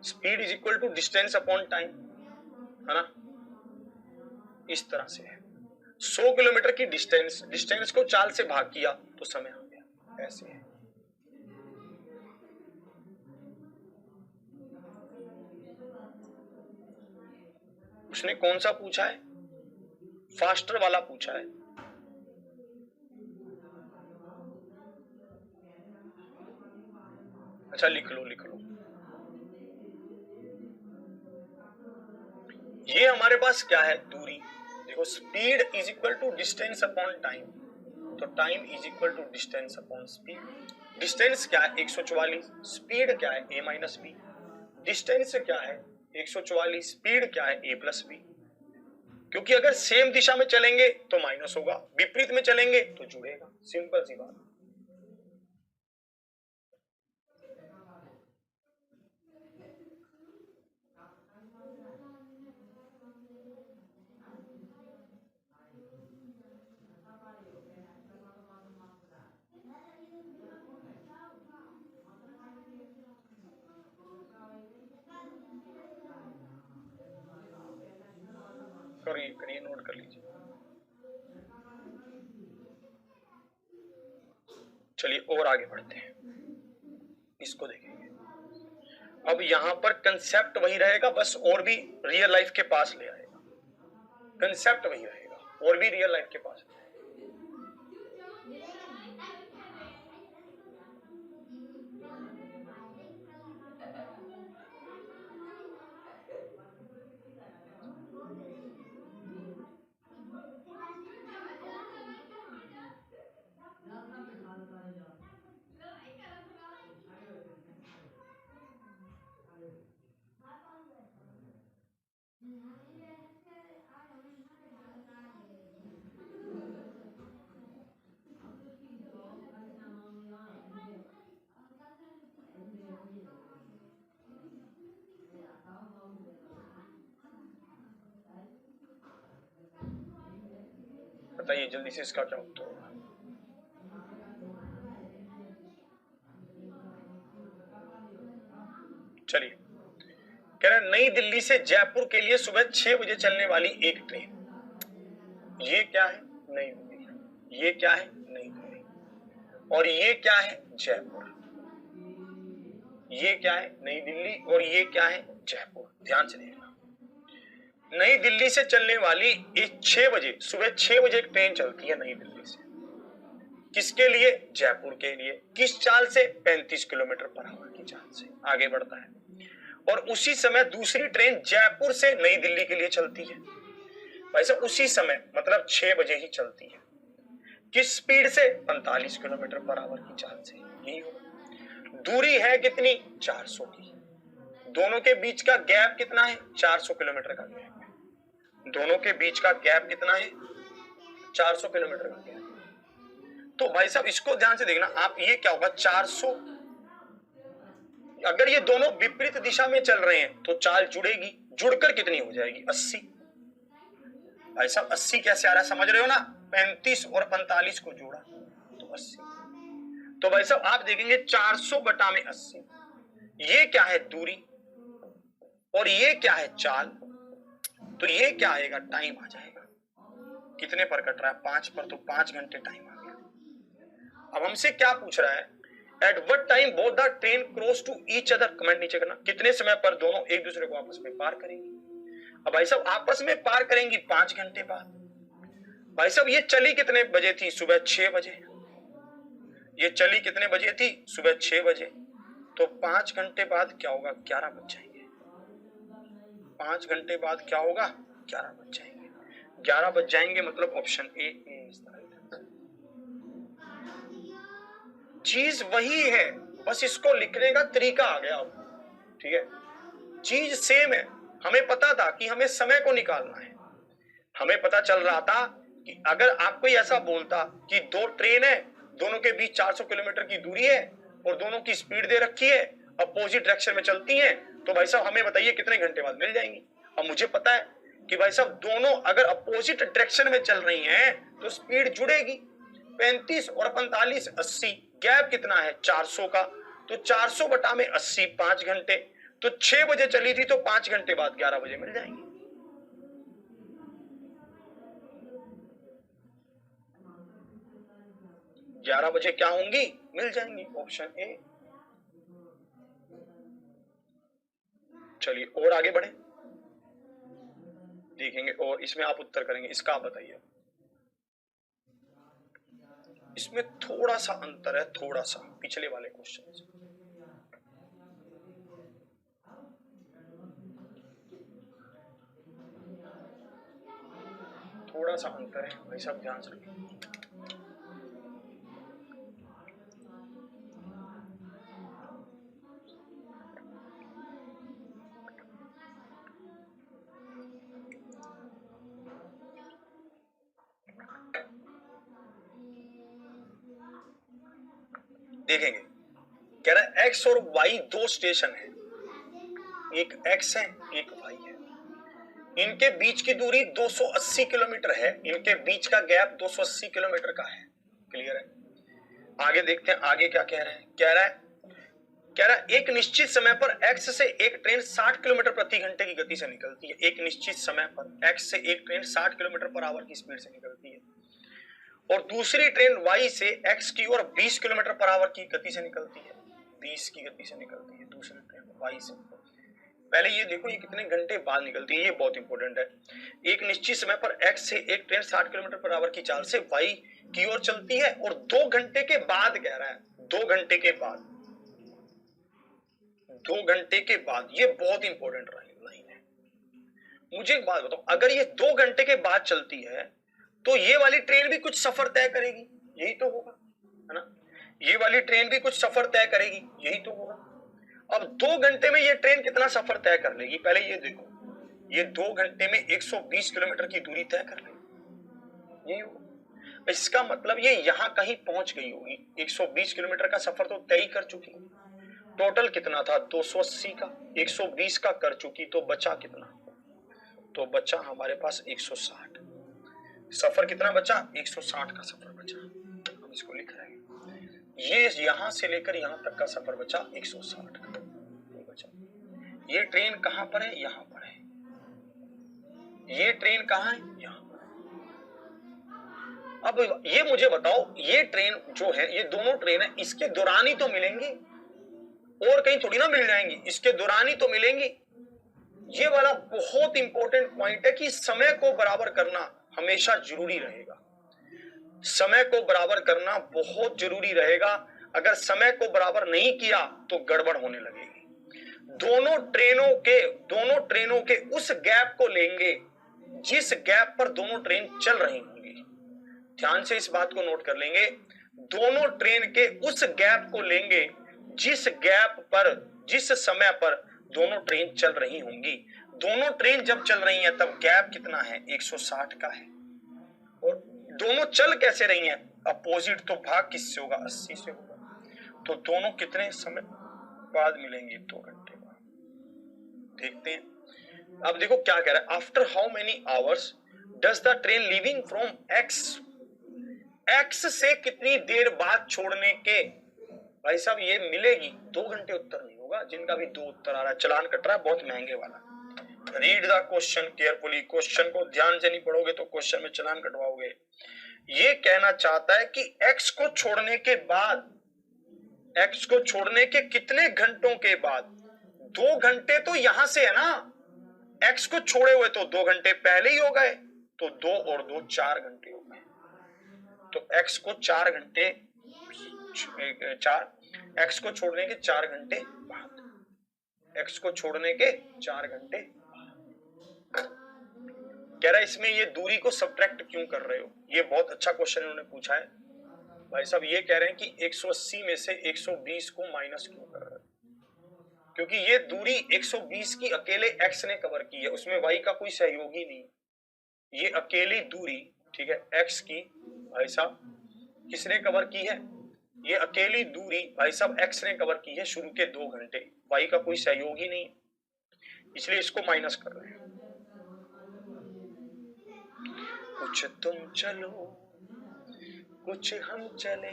Speed is equal to distance upon time, है ना, इस तरह से है। 100 किलोमीटर की डिस्टेंस को चाल से भाग किया तो समय आ गया, ऐसे है। उसने कौन सा पूछा है? फास्टर वाला पूछा है। अच्छा लिख लो लिख लो। ये हमारे पास क्या है? दूरी। देखो speed is equal to distance upon time, तो time is equal to distance upon speed. Distance क्या है? 144। स्पीड क्या है? a minus B. डिस्टेंस क्या है? 144। स्पीड क्या है? a plus B. क्योंकि अगर सेम दिशा में चलेंगे तो माइनस होगा, विपरीत में चलेंगे तो जुड़ेगा, सिंपल सी बात। करिए करिए, नोट कर लीजिए। चलिए और आगे बढ़ते हैं, इसको देखेंगे। अब यहां पर कंसेप्ट वही रहेगा, बस और भी रियल लाइफ के पास ले आएगा। कंसेप्ट वही रहेगा और भी रियल लाइफ के पास ले आएगा। बताइए जल्दी से इसका क्या उत्तर होगा? चलिए, कह रहे हैं नई दिल्ली से जयपुर के लिए सुबह 6 बजे चलने वाली एक ट्रेन। ये क्या है? नई दिल्ली। ये क्या है? नई दिल्ली। और ये क्या है? जयपुर। ये क्या है? नई दिल्ली। और ये क्या है? जयपुर। ध्यान से देखना, नई दिल्ली से चलने वाली 6 बजे, सुबह 6 बजे एक ट्रेन चलती है नई दिल्ली से। किसके लिए? जयपुर के लिए। किस चाल से? 35 किलोमीटर पर आवर की चाल से आगे बढ़ता है। और उसी समय दूसरी ट्रेन जयपुर से नई दिल्ली के लिए चलती है। वैसे उसी समय मतलब 6 बजे ही चलती है। किस स्पीड से? 45 किलोमीटर पर आवर की चाल से। यही होगा। दूरी है कितनी? 400 की। दोनों के बीच का गैप कितना है? 400 किलोमीटर का गैप है। दोनों के बीच का गैप कितना है? 400 किलोमीटर का गैप। तो भाई साहब इसको ध्यान से देखना आप, ये क्या होगा? 400, अगर ये दोनों विपरीत दिशा में चल रहे हैं तो चाल जुड़ेगी, जुड़कर कितनी हो जाएगी? 80। भाई साहब 80 कैसे आ रहा है? समझ रहे हो ना? 35 और 45 को जोड़ा तो 80। तो भाई साहब आप देखेंगे 400 बटा में 80, ये क्या है? दूरी। और ये क्या है? चाल। तो ये क्या आएगा? टाइम आ जाएगा। कितने पर कट रहा है? 5 पर, तो 5 घंटे टाइम आ गया। अब हमसे क्या पूछ रहा है? At what time both the train cross to each other. Comment नीचे करना, कितने समय पर दोनों एक दूसरे को आपस में पार करेंगी। अब भाई साहब आपस में पार करेंगी 5 घंटे बाद। भाई साहब ये चली कितने बजे थी? सुबह 6 बजे। ये चली कितने बजे थी? सुबह 6 बजे। तो 5 घंटे बाद क्या होगा? 11 बज जाएंगे। 5 घंटे बाद क्या होगा? 11 बज जाएंगे। 11 बज जाएंगे मतलब ऑप्शन ए। चीज वही है, बस इसको लिखने का तरीका आ गया अब। ठीक है, चीज सेम है। हमें पता था कि हमें समय को निकालना है। हमें पता चल रहा था कि अगर आपको ऐसा बोलता कि दो ट्रेन है, दोनों के बीच 400 किलोमीटर की दूरी है और दोनों की स्पीड दे रखी है, अपोजिट डायरेक्शन में चलती हैं, तो भाई साहब हमें बताइए कितने घंटे बाद मिल जाएंगी। अब मुझे पता है कि भाई साहब दोनों अगर अपोजिट डायरेक्शन में चल रही हैं तो स्पीड जुड़ेगी। 35 और 45 80, गैप कितना है? 400 का। तो 400 बटा में 80, 5 घंटे। तो 6 बजे चली थी तो 5 घंटे बाद 11 बजे मिल जाएंगी। ग्यारह बजे क्या होंगी? मिल जाएंगी। Option A. चलिए और आगे बढ़े, देखेंगे और इसमें आप उत्तर करेंगे। इसका आप बताइए। इसमें थोड़ा सा अंतर है, थोड़ा सा पिछले वाले क्वेश्चन से। थोड़ा सा अंतर है भाई साहब, ध्यान से रखिए। देखेंगे, कह रहा है एक्स और वाई दो स्टेशन है, एक एक्स है एक वाई है, इनके बीच की दूरी 280 किलोमीटर है, इनके बीच का गैप 280 किलोमीटर का है। क्लियर है? आगे देखते हैं आगे क्या कह रहा है। कह रहा है एक निश्चित समय पर एक्स से एक ट्रेन 60 किलोमीटर प्रति घंटे की गति से निकलती है। एक निश्चित समय पर एक्स से एक ट्रेन 60 किलोमीटर पर आवर की स्पीड से निकलती है और दूसरी ट्रेन वाई से एक्स की ओर 20 किलोमीटर पर आवर की गति से निकलती है। 20 की गति से निकलती है दूसरी ट्रेन वाई से। पहले ये देखो ये कितने घंटे बाद निकलती है, ये बहुत इंपॉर्टेंट है। एक निश्चित समय पर एक्स से एक ट्रेन 60 किलोमीटर पर आवर की चाल से वाई की ओर चलती है और 2 घंटे के बाद, कह रहा है 2 घंटे के बाद, 2 घंटे के बाद, ये बहुत इंपॉर्टेंट लाइन है। मुझे एक बात बताओ, अगर ये 2 घंटे के बाद चलती है तो ये वाली ट्रेन भी कुछ सफर तय करेगी, यही तो होगा, है ना? ये वाली ट्रेन भी कुछ सफर तय करेगी, यही तो होगा। अब 2 घंटे में ये ट्रेन कितना सफर तय कर लेगी? पहले ये देखो, ये 2 घंटे में 120 किलोमीटर की दूरी तय कर लेगी, यही होगा। इसका मतलब ये यहां कहीं पहुंच गई होगी। 120 किलोमीटर का सफर तो तय कर चुकी। टोटल कितना था? 280 का, 120 का कर चुकी, तो बचा कितना? तो बचा हमारे पास 160। सफर कितना बचा? 160 का सफर बचा। हम इसको लिख रहे हैं, ये यहां से लेकर यहां तक का सफर बचा 160 का, ये बचा। ये ट्रेन कहां पर है? यहां पर है। ये ट्रेन कहां है? यहां पर है। अब ये मुझे बताओ, ये ट्रेन जो है, ये दोनों ट्रेन है, इसके दौरान ही तो मिलेंगी, और कहीं थोड़ी ना मिल जाएंगी, इसके दौरान ही तो मिलेंगी। ये वाला बहुत इंपॉर्टेंट पॉइंट है कि समय को बराबर करना हमेशा जरूरी रहेगा। समय को बराबर करना बहुत जरूरी रहेगा। अगर समय को बराबर नहीं किया तो गड़बड़ होने लगेगी। दोनों ट्रेनों के उस गैप को लेंगे जिस गैप पर दोनों ट्रेन चल रही होंगी। ध्यान से इस बात को नोट कर लेंगे। दोनों ट्रेन के उस गैप को लेंगे जिस गैप पर, जिस समय पर दोनों ट्रेन चल रही होंगी। दोनों ट्रेन जब चल रही हैं तब गैप कितना है? 160 का है। और दोनों चल कैसे रही हैं? अपोजिट, तो भाग किससे होगा? 80 से होगा। तो दोनों कितने समय बाद मिलेंगे? 2 घंटे बाद। देखते हैं। अब देखो क्या कह रहा है, after how many hours does the train leaving from x, x से कितनी देर बाद छोड़ने के, भाई साहब ये मिलेगी। 2 घंटे उत्तर नहीं होगा, जिनका भी 2 उत्तर आ रहा है, चलान कट रहा है बहुत महंगे वाला। Read the question carefully, question को ध्यान से नहीं पढ़ोगे तो क्वेश्चन में चलान कटवाओगे। ये कहना चाहता है कि एक्स को छोड़ने के बाद, एक्स को छोड़ने के कितने घंटों के बाद? 2 घंटे तो यहां से है ना, एक्स को छोड़े हुए तो 2 घंटे पहले ही हो गए, तो 2 और 2 4 घंटे हो गए। तो एक्स को 4 घंटे, एक्स को छोड़ने के 4 घंटे बाद, एक्स को छोड़ने के 4 घंटे बाद। कह रहा है इसमें ये दूरी को सब्ट्रैक्ट क्यों कर रहे हो? ये बहुत अच्छा क्वेश्चन इन्होंने पूछा है भाई साहब। ये कह रहे हैं कि 180 में से 120 को माइनस क्यों कर रहे हो? क्योंकि ये दूरी 120 की अकेले एक्स ने कवर की है, उसमें वाई का कोई सहयोगी नहीं। ये अकेली दूरी, ठीक है, एक्स की भाई साहब किसने कवर की है? ये अकेली दूरी भाई साहब एक्स ने कवर की है शुरू के 2 घंटे, वाई का कोई सहयोगी नहीं, इसलिए इसको माइनस कर रहे हैं। कुछ तुम चलो कुछ हम चले,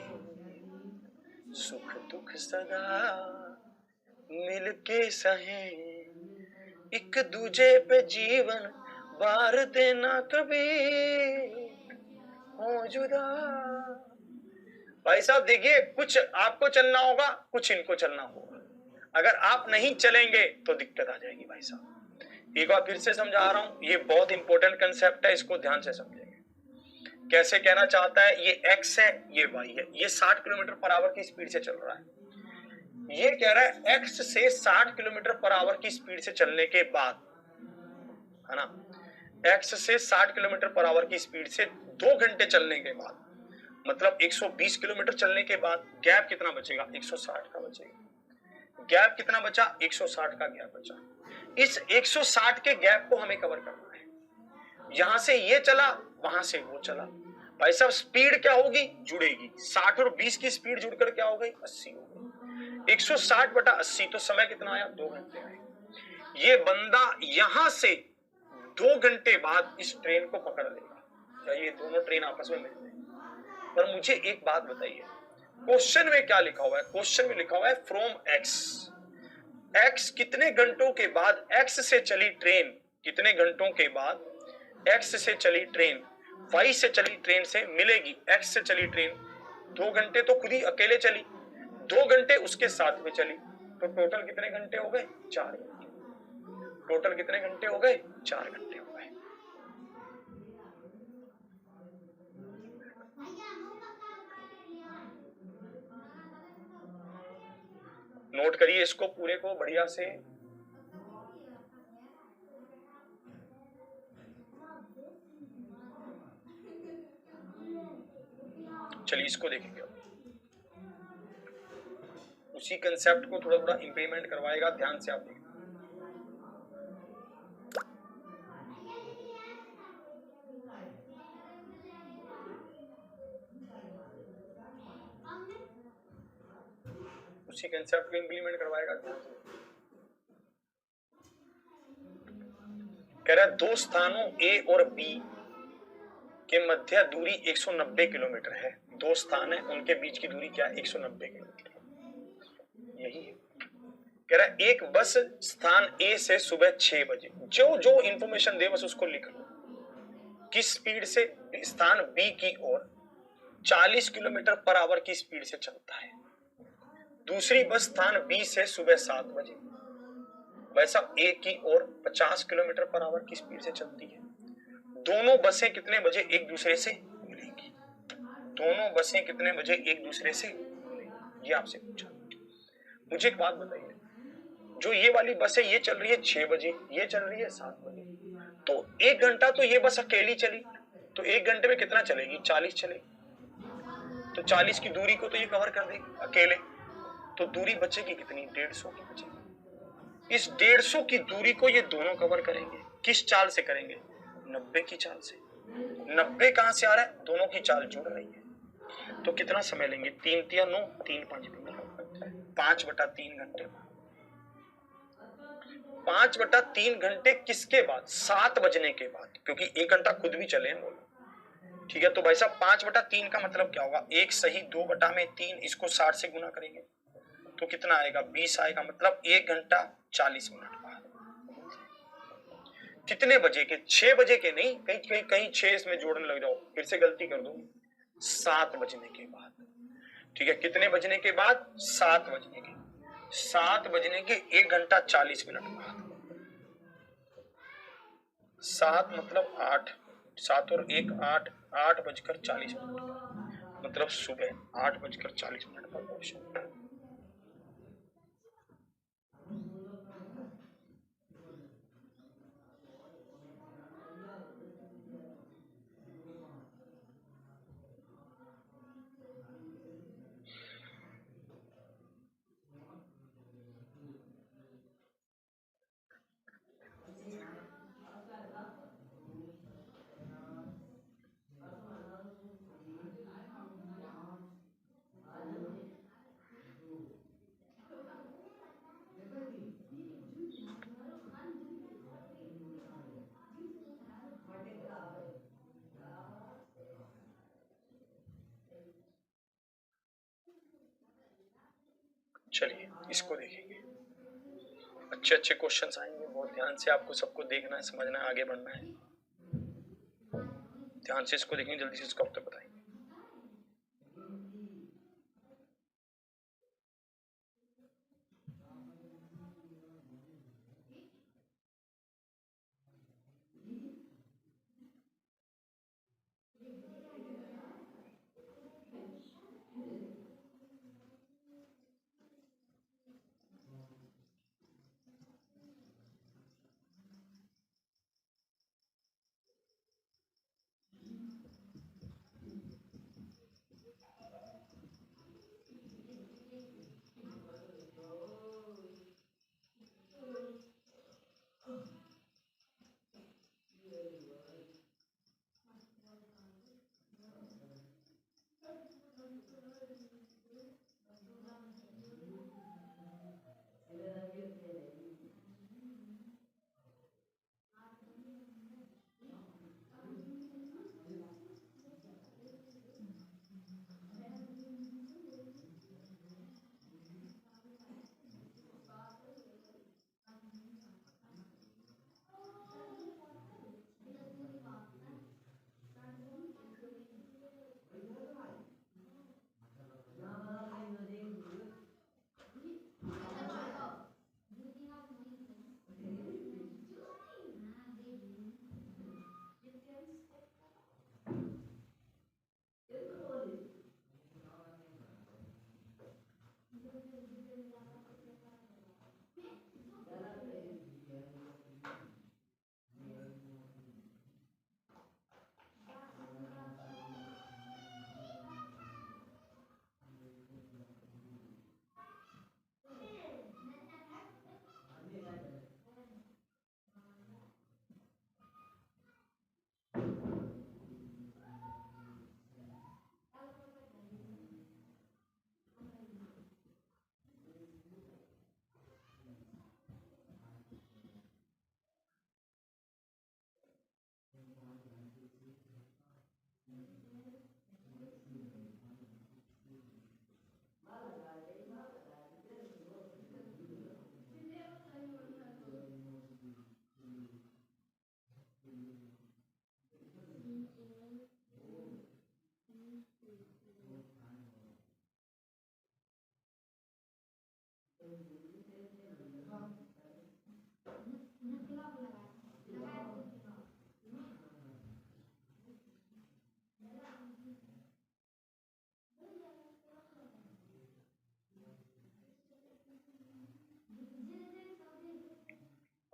सुख दुख सदा मिलके सहे एक दूजे पे जीवन बार देना कभी हो जुदा। भाई साहब देखिए, कुछ आपको चलना होगा, कुछ इनको चलना होगा। अगर आप नहीं चलेंगे तो दिक्कत आ जाएगी भाई साहब। एक बार फिर से समझा रहा हूं, ये बहुत इंपॉर्टेंट कंसेप्ट है, इसको ध्यान से समझेंगे। कैसे कहना चाहता है, ये x है, ये y है, ये 60 किलोमीटर पर आवर की स्पीड से चल रहा है। ये कह रहा है x से 60 किलोमीटर पर आवर की स्पीड से चलने के बाद, है ना, x से 60 किलोमीटर पर आवर की स्पीड से 2 घंटे चलने के बाद, मतलब 120 किलोमीटर चलने के बाद गैप कितना बचेगा? 160 का बचेगा। गैप कितना बचा? 160 का गैप बचा। इस 160 के गैप को हमें कवर करना है। यहां से ये चला, वहां से वो चला। भाई साहब स्पीड क्या होगी? जुड़ेगी। 60 और 20 की स्पीड जुड़कर क्या हो गई? 80 हो गई। 160 बटा 80, तो समय कितना आया? 2 घंटे आए। ये बंदा यहां से 2 घंटे बाद इस ट्रेन को पकड़ लेगा, क्या ये दोनों ट्रेन आपस में मिलते हैं? पर मुझे एक बात बताइए, क्वेश्चन में क्या लिखा हुआ है? क्वेश्चन में लिखा हुआ है फ्रॉम एक्स। एक्स कितने घंटों के बाद एक्स से चली ट्रेन, कितने घंटों के बाद एक्स से चली ट्रेन वाई से चली ट्रेन से मिलेगी? एक्स से चली ट्रेन 2 घंटे तो खुद ही अकेले चली, 2 घंटे उसके साथ में चली, तो टोटल कितने घंटे हो गए? 4 घंटे। टोटल कितने घंटे हो गए? 4 घंटे हो गए। नोट करिए इसको पूरे को बढ़िया से। चलिए इसको देखेंगे, उसी कंसेप्ट को थोड़ा थोड़ा इंप्लीमेंट करवाएगा, ध्यान से आप देखिए। उसी कंसेप्ट को इंप्लीमेंट करवाएगा, ध्यान से। कह रहा है दो स्थानों ए और बी के मध्य दूरी 190 किलोमीटर है। दो स्थान है, उनके बीच की दूरी क्या है? 190 किलोमीटर। यही है। कह रहा है एक बस स्थान ए से सुबह 6 बजे, जो जो इंफॉर्मेशन दे बस उसको लिख लो। किस स्पीड से? स्थान बी की ओर 40 किलोमीटर पर आवर की स्पीड से चलता है। दूसरी बस स्थान बी से सुबह 7 बजे, वैसा ए की ओर 50 किलोमीटर पर आवर की स्पीड से चलती है। दोनों बसें कितने बजे एक दूसरे से मिलेंगी? दोनों बसें कितने बजे एक दूसरे से मिलेंगी? ये आपसे पूछा। मुझे एक बात बताइए, जो ये वाली बस है ये चल रही है 6 बजे, ये चल रही है 7 बजे, तो 1 घंटा तो ये बस अकेली चली, तो 1 घंटे में कितना चलेगी? 40 चलेगी। तो 40 की दूरी को तो ये कवर कर देगी अकेले, तो दूरी बचेगी कितनी? 150 की बचेगी। इस 150 की दूरी को ये दोनों कवर करेंगे। किस चाल से करेंगे? 90 की चाल से। 90 कहां से आ रहा है? दोनों की चाल जुड़ रही है। तो कितना समय लेंगे? 3 तिया 9, 3 5 5/3 घंटे। 5/3 घंटे किसके बाद? 7 बजने के बाद, क्योंकि 1 घंटा खुद भी चले हैं बोलो। ठीक है, तो भाई साहब 5/3 का मतलब क्या होगा? 1 सही 2/3, इसको 60 से गुना करेंगे तो कितना आएगा? 20 आएगा, मतलब 1 घंटा 40 मिनट बाद। कितने बजे के? 6 बजे के नहीं, कहीं 6 इसमें जोड़ने लग जाओ, फिर से गलती कर दो। 7 बजने के बाद। ठीक है, कितने बजने के बाद? 7 बजने के। 7 बजने के 1 घंटा 40 मिनट बाद। 7 मतलब 8, 7 और 1 8, 8:40 मिनट, मतलब सुबह 8:40 मिनट पर पहुंचे। चलिए इसको देखेंगे। अच्छे अच्छे क्वेश्चंस आएंगे, बहुत ध्यान से आपको सबको देखना है, समझना है, आगे बढ़ना है। ध्यान से इसको देखेंगे, जल्दी से इसका उत्तर बताएंगे।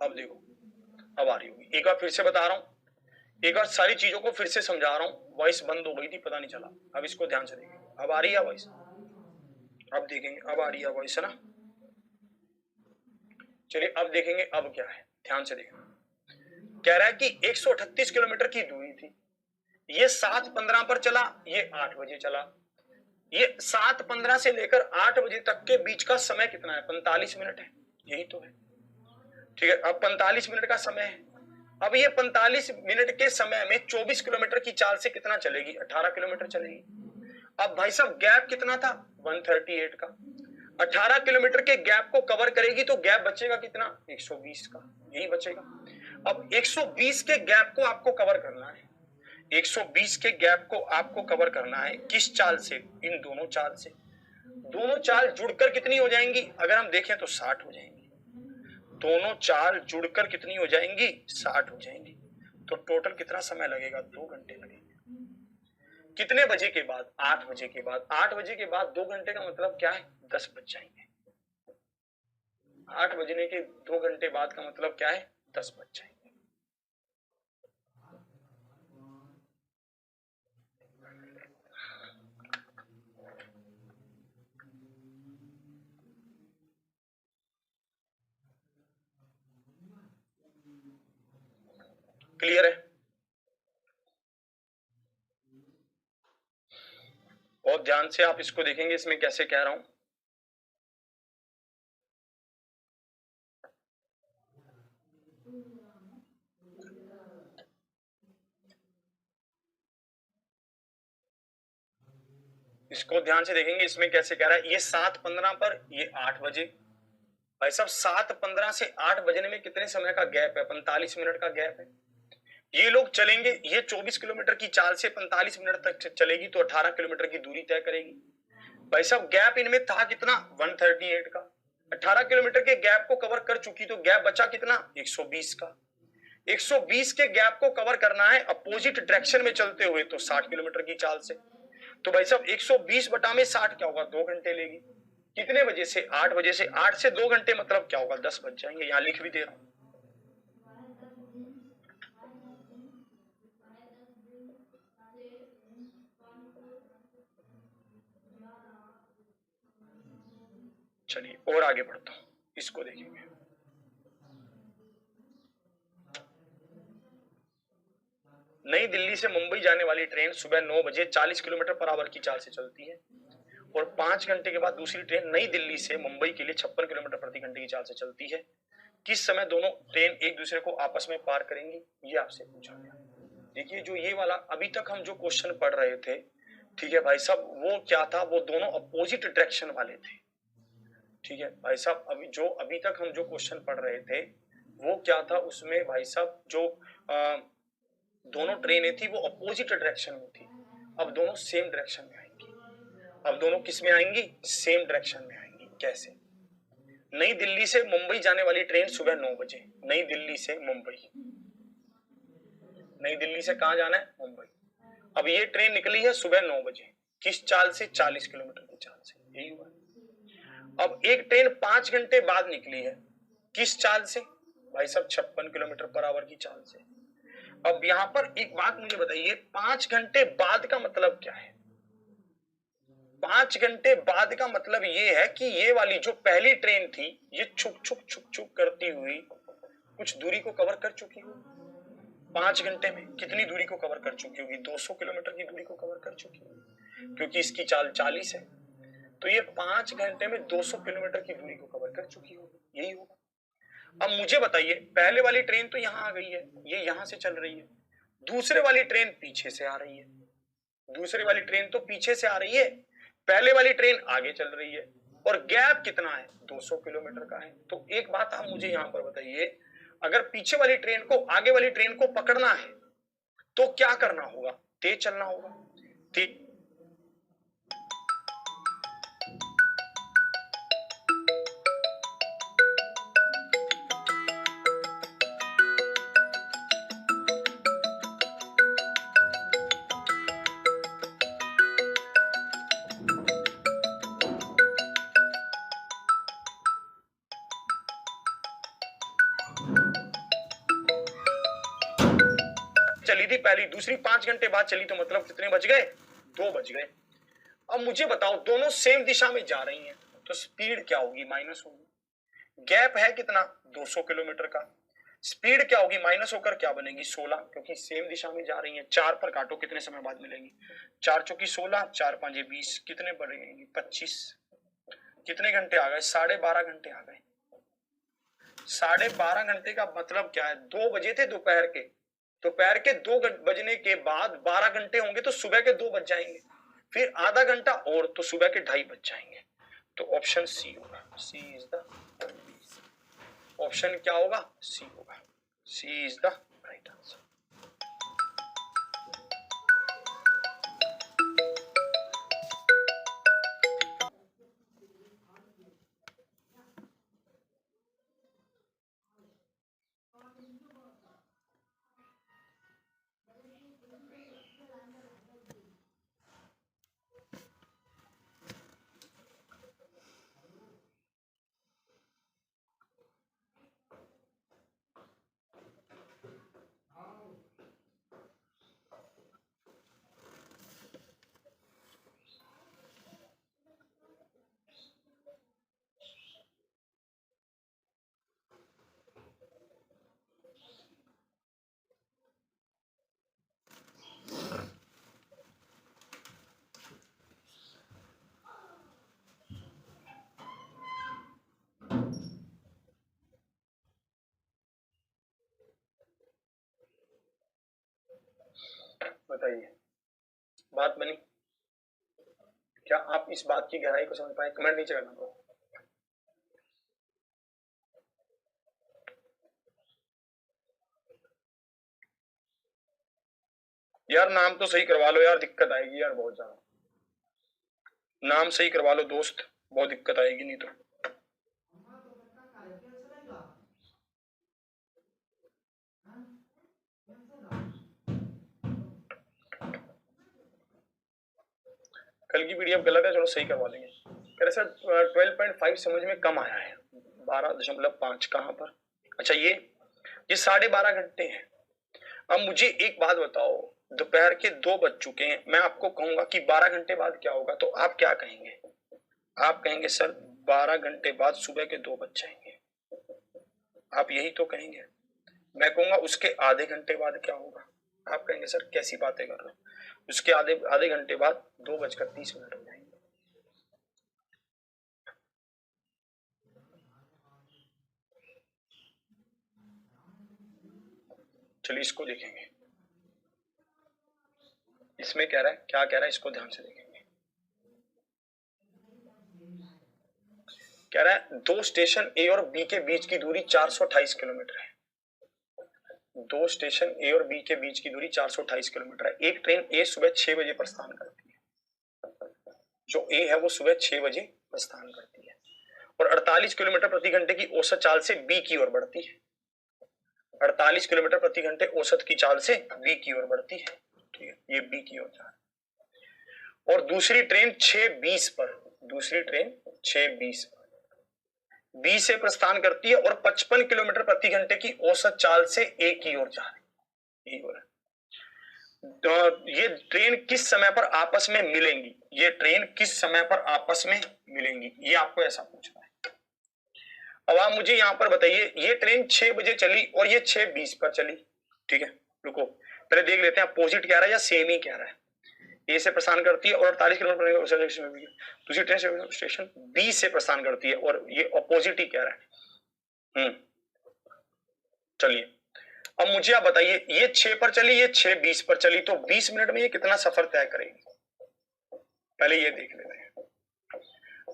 अब देखो, अब आ रही होगी, एक बार फिर से बता रहा हूँ, एक बार सारी चीजों को फिर से समझा रहा हूँ। वॉइस बंद हो गई थी, पता नहीं चला। अब इसको ध्यान से देखेंगे, अब आ रही है वॉइस, अब देखेंगे, अब आ रही है वॉइस, है ना। चलिए अब देखेंगे अब क्या है, ध्यान से देखना। कह रहा है कि 138 किलोमीटर की दूरी थी, ये 7:15 पर चला, ये 8 बजे चला। ये 7:15 से लेकर 8 बजे तक के बीच का समय कितना है? 45 मिनट है, यही तो है। ठीक है, अब 45 मिनट का समय है। अब ये 45 मिनट के समय में 24 किलोमीटर की चाल से कितना चलेगी? 18 किलोमीटर चलेगी। अब भाई साहब गैप कितना था? 138 का। 18 किलोमीटर के गैप को कवर करेगी तो गैप बचेगा कितना? 120 का, यही बचेगा। अब 120 के गैप को आपको कवर करना है, 120 के गैप को आपको कवर करना है किस चाल से? इन दोनों चाल से। दोनों चाल जुड़कर कितनी हो जाएंगी? अगर हम देखें तो 60 हो जाएंगी। दोनों चाल जुड़कर कितनी हो जाएंगी? 60 हो जाएंगी। तो टोटल कितना समय लगेगा? 2 घंटे लगेंगे। कितने बजे के बाद? 8 बजे के बाद। 8 बजे के बाद 2 घंटे का मतलब क्या है? 10 बज जाएंगे। 8 बजने के 2 घंटे बाद का मतलब क्या है? 10 बज जाएंगे। क्लियर है? और ध्यान से आप इसको देखेंगे, इसमें कैसे कह रहा हूं। इसको ध्यान से देखेंगे, इसमें कैसे कह रहा है। ये 7:15 पर, ये 8 बजे, भाई साहब 7:15 से 8 बजने में कितने समय का गैप है? 45 मिनट का गैप है। ये लोग चलेंगे, ये 24 किलोमीटर की चाल से 45 मिनट तक चलेगी तो 18 किलोमीटर की दूरी तय करेगी। भाई साहब गैप इनमें था कितना? 138 का। 18 किलोमीटर के गैप को कवर कर चुकी तो गैप बचा कितना? 120 का। 120 के गैप को कवर करना है अपोजिट डायरेक्शन में चलते हुए तो 60 किलोमीटर की चाल से। तो भाई साहब 120 बटा में 60 क्या होगा? 2 घंटे लेगी। कितने बजे से? 8 बजे से। 8 से 2 घंटे मतलब क्या होगा? 10 बज जाएंगे। यहां लिख भी दे रहा हूं। चलिए और आगे बढ़ता हूं, इसको देखेंगे। नई दिल्ली से मुंबई जाने वाली ट्रेन सुबह 9 बजे 40 किलोमीटर पर आवर की चाल से चलती है और 5 घंटे के बाद दूसरी ट्रेन नई दिल्ली से मुंबई के लिए 56 किलोमीटर प्रति घंटे की चाल से चलती है। किस समय दोनों ट्रेन एक दूसरे को आपस में पार करेंगी? ये आपसे पूछा गया। देखिए जो ये वाला अभी तक हम जो क्वेश्चन पढ़ रहे थे, ठीक है भाई साहब, वो क्या था? वो दोनों अपोजिट डायरेक्शन वाले थे। ठीक है भाई साहब, अभी तक हम जो क्वेश्चन पढ़ रहे थे वो क्या था? उसमें भाई साहब जो दोनों ट्रेनें थी वो अपोजिट डायरेक्शन में थी। अब दोनों सेम डायरेक्शन में आएंगी। अब दोनों किस में आएंगी? सेम डायरेक्शन में आएंगी। कैसे? नई दिल्ली से मुंबई जाने वाली ट्रेन सुबह 9 बजे। नई दिल्ली से मुंबई, नई दिल्ली से कहां जाना है? मुंबई। अब ये ट्रेन निकली है सुबह 9 बजे। किस चाल से? 40 किलोमीटर की चाल से। यही हुआ। अब एक ट्रेन 5 घंटे बाद निकली है। किस चाल से? भाई साहब 56 किलोमीटर पर आवर की चाल से। अब यहां पर एक बात मुझे बताइए, 5 घंटे बाद का मतलब क्या है? 5 घंटे बाद का मतलब ये है कि ये वाली जो पहली ट्रेन थी ये छुक छुक छुक छुक करती हुई कुछ दूरी को कवर कर चुकी होगी। 5 घंटे में कितनी दूरी को कवर कर चुकी होगी? 200 किलोमीटर की दूरी को कवर कर चुकी होगी, क्योंकि इसकी चाल 40 है। तो ये 5 घंटे में 200 किलोमीटर की दूरी को कवर कर चुकी होगी। यही होगा। अब मुझे बताइए, पहले वाली ट्रेन तो यहां आ गई है, ये यहां से चल रही है। दूसरे वाली ट्रेन पीछे से आ रही है। दूसरे वाली ट्रेन तो पीछे से आ रही है, पहले वाली ट्रेन आगे चल रही है और गैप कितना है? 200 किलोमीटर का है। तो एक बात आप मुझे यहां पर बताइए, अगर पीछे वाली ट्रेन को आगे वाली ट्रेन को पकड़ना है तो क्या करना होगा? तेज चलना होगा। तेज चली थी पहली, दूसरी 5 घंटे बाद चली तो मतलब कितने बज गए? 2 बज गए। अब मुझे बताओ, दोनों सेम दिशा में जा रही हैं तो स्पीड क्या होगी? माइनस होगी। गैप है कितना? 200 किलोमीटर का। स्पीड क्या होगी? माइनस होकर क्या बनेगी? 16, क्योंकि सेम दिशा में जा रही हैं। 4 पर काटो, कितने समय बाद मिलेंगी? 4 चौकी 16, 4 पांचे 20, कितने बढ़ेंगी? 25। कितने घंटे आ गए? 12.5 घंटे आ गए। 12.5 घंटे का मतलब क्या है? 2 बजे थे दोपहर के, दोपहर के 2 बजने के बाद 12 घंटे होंगे तो सुबह के 2 बज जाएंगे, फिर आधा घंटा और तो सुबह के 2:30 बज जाएंगे। तो ऑप्शन सी होगा। सी इज द ऑप्शन क्या होगा? सी होगा। सी इज द राइट आंसर। बताइए, बात बनी? क्या आप इस बात की गहराई को समझ पाए? कमेंट नीचे करना। यार नाम तो सही करवा लो यार, दिक्कत आएगी यार बहुत ज्यादा। नाम सही करवा लो दोस्त, बहुत दिक्कत आएगी नहीं तो। कल की पीडीएफ गलत है, चलो सही करवा लेंगे। कह रहे सर 12.5 समझ में कम आया है, 12.5 कहाँ पर? अच्छा ये 12.5 घंटे हैं। अब मुझे एक बात बताओ, दोपहर के 2 बज चुके हैं, मैं आपको कहूंगा कि 12 घंटे बाद क्या होगा, तो आप क्या कहेंगे? आप कहेंगे सर 12 घंटे बाद सुबह के 2 बज जाएंगे, आप यही तो कहेंगे। मैं कहूंगा उसके आधे घंटे बाद क्या होगा, आप कहेंगे सर कैसी बातें कर रहे हो, उसके आधे घंटे बाद 2:30 हो जाएंगे। चलिए इसको देखेंगे, इसमें कह रहा है, क्या कह रहा है इसको ध्यान से देखेंगे। कह रहा है 2 स्टेशन ए और बी के बीच की दूरी 428 किलोमीटर है। 2 स्टेशन ए और बी के बीच की दूरी 428 किलोमीटर है। एक ट्रेन ए सुबह 6 बजे प्रस्थान करती है, जो ए है वो सुबह 6 बजे प्रस्थान करती है और 48 किलोमीटर प्रति घंटे की औसत चाल से बी की ओर बढ़ती है। 48 किलोमीटर प्रति घंटे औसत की चाल से बी की ओर बढ़ती है, ठीक है, ये बी की ओर जा रहा है। और दूसरी ट्रेन 6:20 पर, दूसरी ट्रेन 6:20 पर बी से प्रस्थान करती है और 55 किलोमीटर प्रति घंटे की औसत चाल से ए की ओर जा रही है। ये ट्रेन किस समय पर आपस में मिलेंगी, ये ट्रेन किस समय पर आपस में मिलेंगी, ये आपको ऐसा पूछना है। अब आप मुझे यहां पर बताइए, ये ट्रेन 6 बजे चली और ये 6:20 पर चली, ठीक है, रुको पहले देख लेते हैं अपोजिट कह रहा है या सेम ही कह रहा है। ए से प्रस्थान करती है और 48 किलोमीटर दूसरी ट्रेन स्टेशन बी से प्रस्थान करती है और ये अपोजिट ही कह रहा है। चलिए अब मुझे आप बताइए, ये 6 पर चली, ये 6:20 पर चली, तो 20 मिनट में ये कितना सफर तय करेगी? पहले ये देख लेते हैं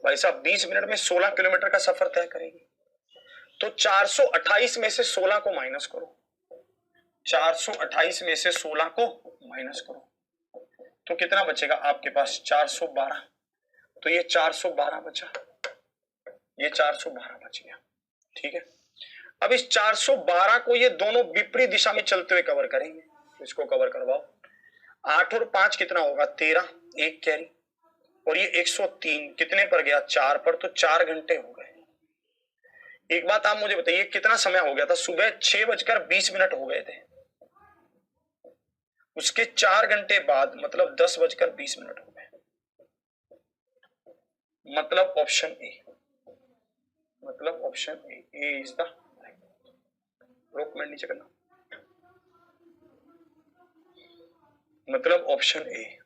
भाई साहब, 20 मिनट में 16 किलोमीटर का सफर तय करेगी। तो 428 में से 16 को माइनस करो, 428 में से 16 को माइनस करो तो कितना बचेगा आपके पास? 412। तो ये 412 बचा, ये 412 बच गया, ठीक है। अब इस 412 को ये दोनों विपरीत दिशा में चलते हुए कवर करेंगे, तो इसको कवर करवाओ। 8 और 5 कितना होगा? 13, एक कैरी, और ये 103 कितने पर गया? 4 पर, तो 4 घंटे हो गए। एक बात आप मुझे बताइए, कितना समय हो गया था? सुबह 6:20 हो गए थे, उसके 4 घंटे बाद मतलब 10:20 हो गए। मतलब ऑप्शन ए, मतलब ऑप्शन ए इज द रोक में नीचे करना, मतलब ऑप्शन ए।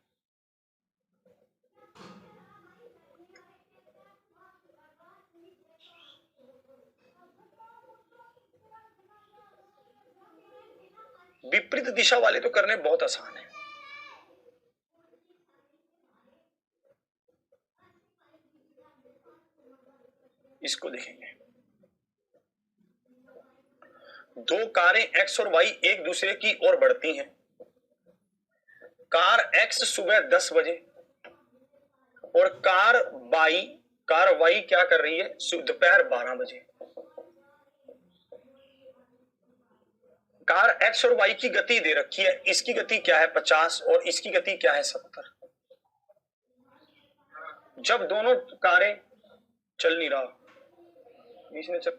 विपरीत दिशा वाले तो करने बहुत आसान है। इसको देखेंगे, दो कारें एक्स और वाई एक दूसरे की ओर बढ़ती हैं। कार एक्स सुबह 10 बजे और कार वाई क्या कर रही है? दोपहर 12 बजे। कार एक्स और वाई की गति दे रखी है, इसकी गति क्या है? 50 और इसकी गति क्या है? 70। जब दोनों कारें चल नहीं रहा, बीच में चल,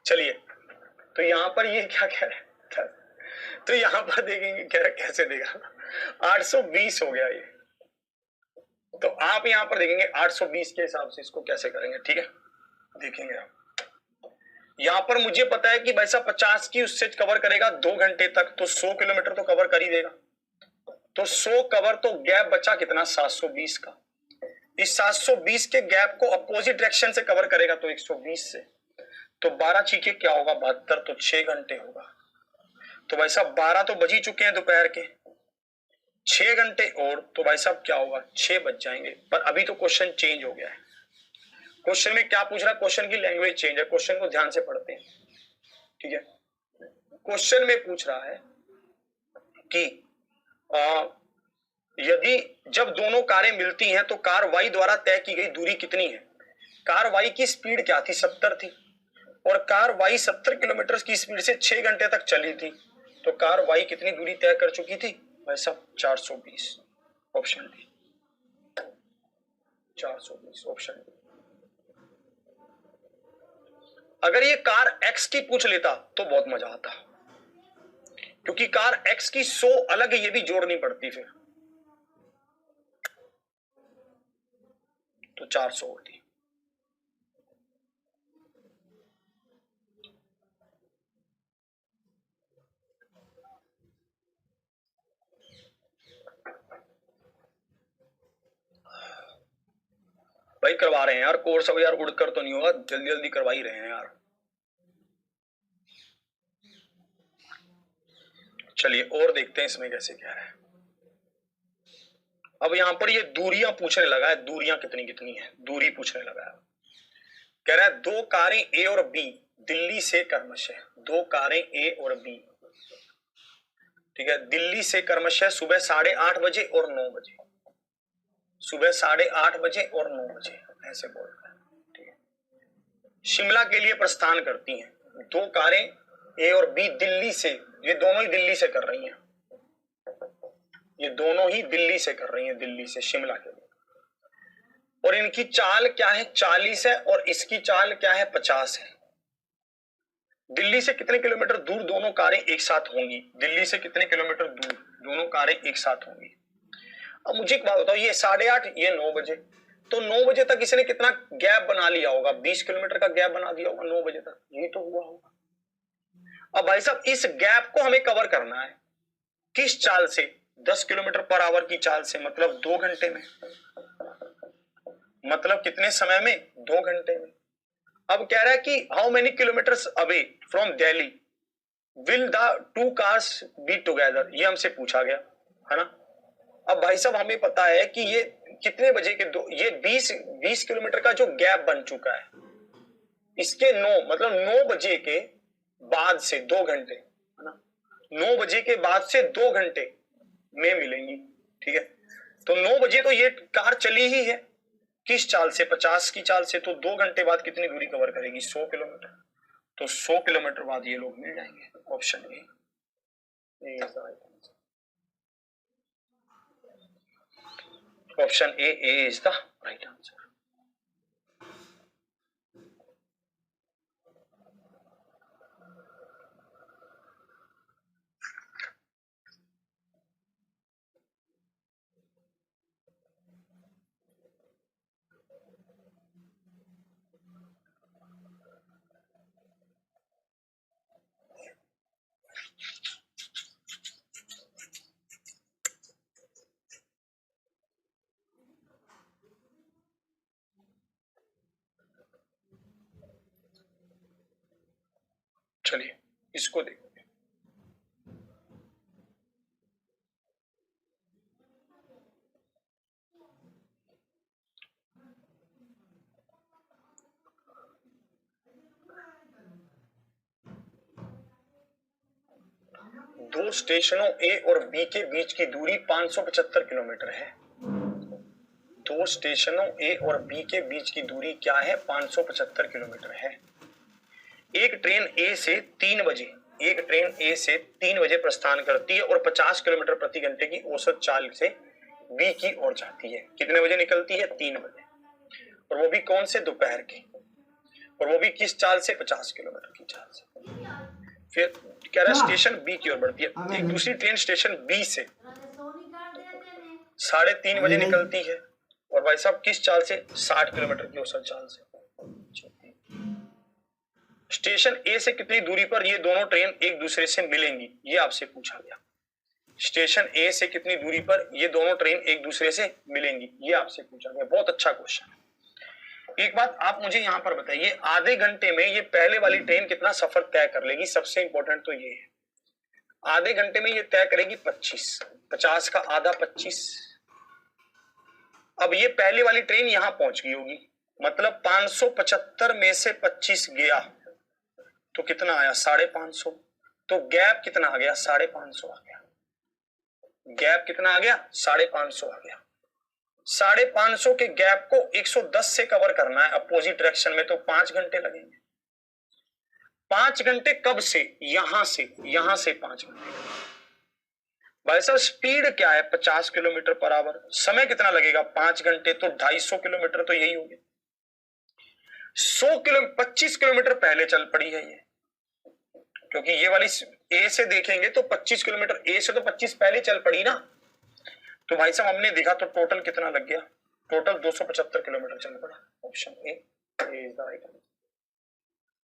चलिए तो यहां पर ये क्या कह रहा है? तो यहां पर देखेंगे कह रहा है कैसे देगा, 820 हो गया ये। तो आप यहां पर देखेंगे 820 के हिसाब से इसको कैसे करेंगे, ठीक है, देखेंगे आप। यहां पर मुझे पता है कि भाई साहब 50 की उससे कवर करेगा 2 घंटे तक, तो 100 किलोमीटर तो कवर कर ही देगा। तो 100 कवर, तो गैप बचा कितना? 720 का। इस 720 के गैप को अपोजिट डायरेक्शन से कवर करेगा तो 120 से। तो 12 छीके क्या होगा 72, तो 6 घंटे होगा। तो भाई साहब 12 तो बज ही चुके हैं दोपहर के, 6 घंटे और, तो भाई साहब क्या होगा 6 बज जाएंगे। पर अभी तो क्वेश्चन चेंज हो गया है। क्वेश्चन में क्या पूछ रहा है, क्वेश्चन की लैंग्वेज चेंज है, क्वेश्चन को ध्यान से पढ़ते हैं, ठीक है। क्वेश्चन में पूछ रहा है कि यदि जब दोनों कारें मिलती हैं तो कार वाई द्वारा तय की गई दूरी कितनी है। कार वाई की स्पीड क्या थी 70 थी, और कार वाई 70 किलोमीटर की स्पीड से 6 घंटे तक चली थी, तो कार वाई कितनी दूरी तय कर चुकी थी भाई साहब 420। Option D 420, option D. अगर ये कार एक्स की पूछ लेता तो बहुत मजा आता, क्योंकि कार एक्स की 100 अलग ये भी जोड़नी पड़ती फिर, तो 400 होती। भाई करवा रहे हैं यार कोर्स, अब यार उड़कर तो नहीं होगा, जल्दी जल्दी करवा ही रहे हैं यार। चलिए और देखते हैं इसमें कैसे क्या है। अब यहां पर ये दूरियां पूछने लगा है, दूरियां कितनी कितनी है, दूरी पूछने लगा है। कह रहा है दो कारें ए और बी दिल्ली से क्रमशः, दो कारें ए और बी, ठीक है, दिल्ली से क्रमशः सुबह 8:30 बजे और 9 बजे, सुबह 8:30 बजे और 9 बजे ऐसे बोल रहे हैं, ठीक है, शिमला के लिए प्रस्थान करती हैं। दो कारें ए और बी दिल्ली से, ये दोनों ही दिल्ली से कर रही हैं, ये दोनों ही दिल्ली से कर रही हैं, दिल्ली से शिमला के लिए, और इनकी चाल क्या है 40 है, और इसकी चाल क्या है 50 है। दिल्ली से कितने किलोमीटर दूर दोनों कारें एक साथ होंगी, दिल्ली से कितने किलोमीटर दूर दोनों कारें एक साथ होंगी। अब मुझे एक बात बताओ, ये 8:30 ये 9 बजे, तो 9 बजे तक इसने कितना गैप बना लिया होगा, 20 किलोमीटर का गैप बना दिया होगा 9 बजे तक, यही तो हुआ होगा। अब भाई साहब इस गैप को हमें कवर करना है किस चाल से, 10 किलोमीटर पर आवर की चाल से, मतलब 2 घंटे में, मतलब कितने समय में 2 घंटे में। अब कह रहा है कि how many kilometres away from Delhi will the two cars be together, ये हमसे पूछा गया है ना। अब भाई साहब हमें पता है कि ये कितने बजे के दो, ये 20 किलोमीटर का जो गैप बन चुका है, इसके 9 मतलब 9 बजे के बाद से 2 घंटे है ना, 9 बजे के बाद से 2 घंटे में मिलेंगी, ठीक है। तो 9 बजे तो ये कार चली ही है, किस चाल से 50 की चाल से, तो 2 घंटे बाद कितनी दूरी कवर करेगी 100 किलोमीटर, तो 100 किलोमीटर बाद ये लोग मिल जाएंगे। Option A, option A is the right answer. चलिए इसको देखो, दो स्टेशनों ए और बी के बीच की दूरी 575 किलोमीटर है। दो स्टेशनों ए और बी के बीच की दूरी क्या है 575 किलोमीटर है। एक ट्रेन ए से 3 बजे, एक ट्रेन ए से 3 बजे प्रस्थान करती है और 50 किलोमीटर प्रति घंटे की औसत चाल से बी की ओर जाती है। कितने बजे निकलती है 3 बजे, और वो भी कौन से दोपहर के, और वो भी किस चाल से 50 किलोमीटर की चाल से। फिर कह रहा है स्टेशन बी की ओर बढ़ती है। एक दूसरी ट्रेन स्टेशन बी से 3:30 बजे निकलती है, और भाई साहब किस चाल से 60 किलोमीटर की औसत चाल से। स्टेशन ए से कितनी दूरी पर ये दोनों ट्रेन एक दूसरे से मिलेंगी, ये आपसे पूछा गया। स्टेशन ए से कितनी दूरी पर ये दोनों ट्रेन एक दूसरे से मिलेंगी, ये आपसे पूछा गया। बहुत अच्छा क्वेश्चन है। एक बात आप मुझे यहां पर बताइए, आधे घंटे में ये पहले वाली ट्रेन कितना सफर तय कर लेगी? सबसे इंपॉर्टेंट तो ये है, आधे घंटे में ये तय करेगी 25, 50 का आधा 25। अब ये पहले वाली ट्रेन यहां पहुंच गई होगी, मतलब 575 में से 25 गया तो कितना आया? 550। तो गैप कितना आ गया? 550 आ गया। गैप कितना आ गया? 550 आ गया। 550 के गैप को 110 से कवर करना है अपोजिट डायरेक्शन में, तो 5 घंटे लगेंगे। 5 घंटे कब से? यहां से 5 घंटे। भाई साहब स्पीड क्या है? 50 किलोमीटर पर आवर। समय कितना लगेगा? 5 घंटे, तो 250 किलोमीटर तो यही हो गया। 25 किलोमीटर पहले चल पड़ी है ये, क्योंकि ये वाली ए से देखेंगे तो 25 किलोमीटर, ए से तो 25 पहले चल पड़ी ना। तो भाई साहब हमने देखा तो टोटल कितना लग गया? टोटल 275 किलोमीटर चल पड़ा। Option A is the right answer.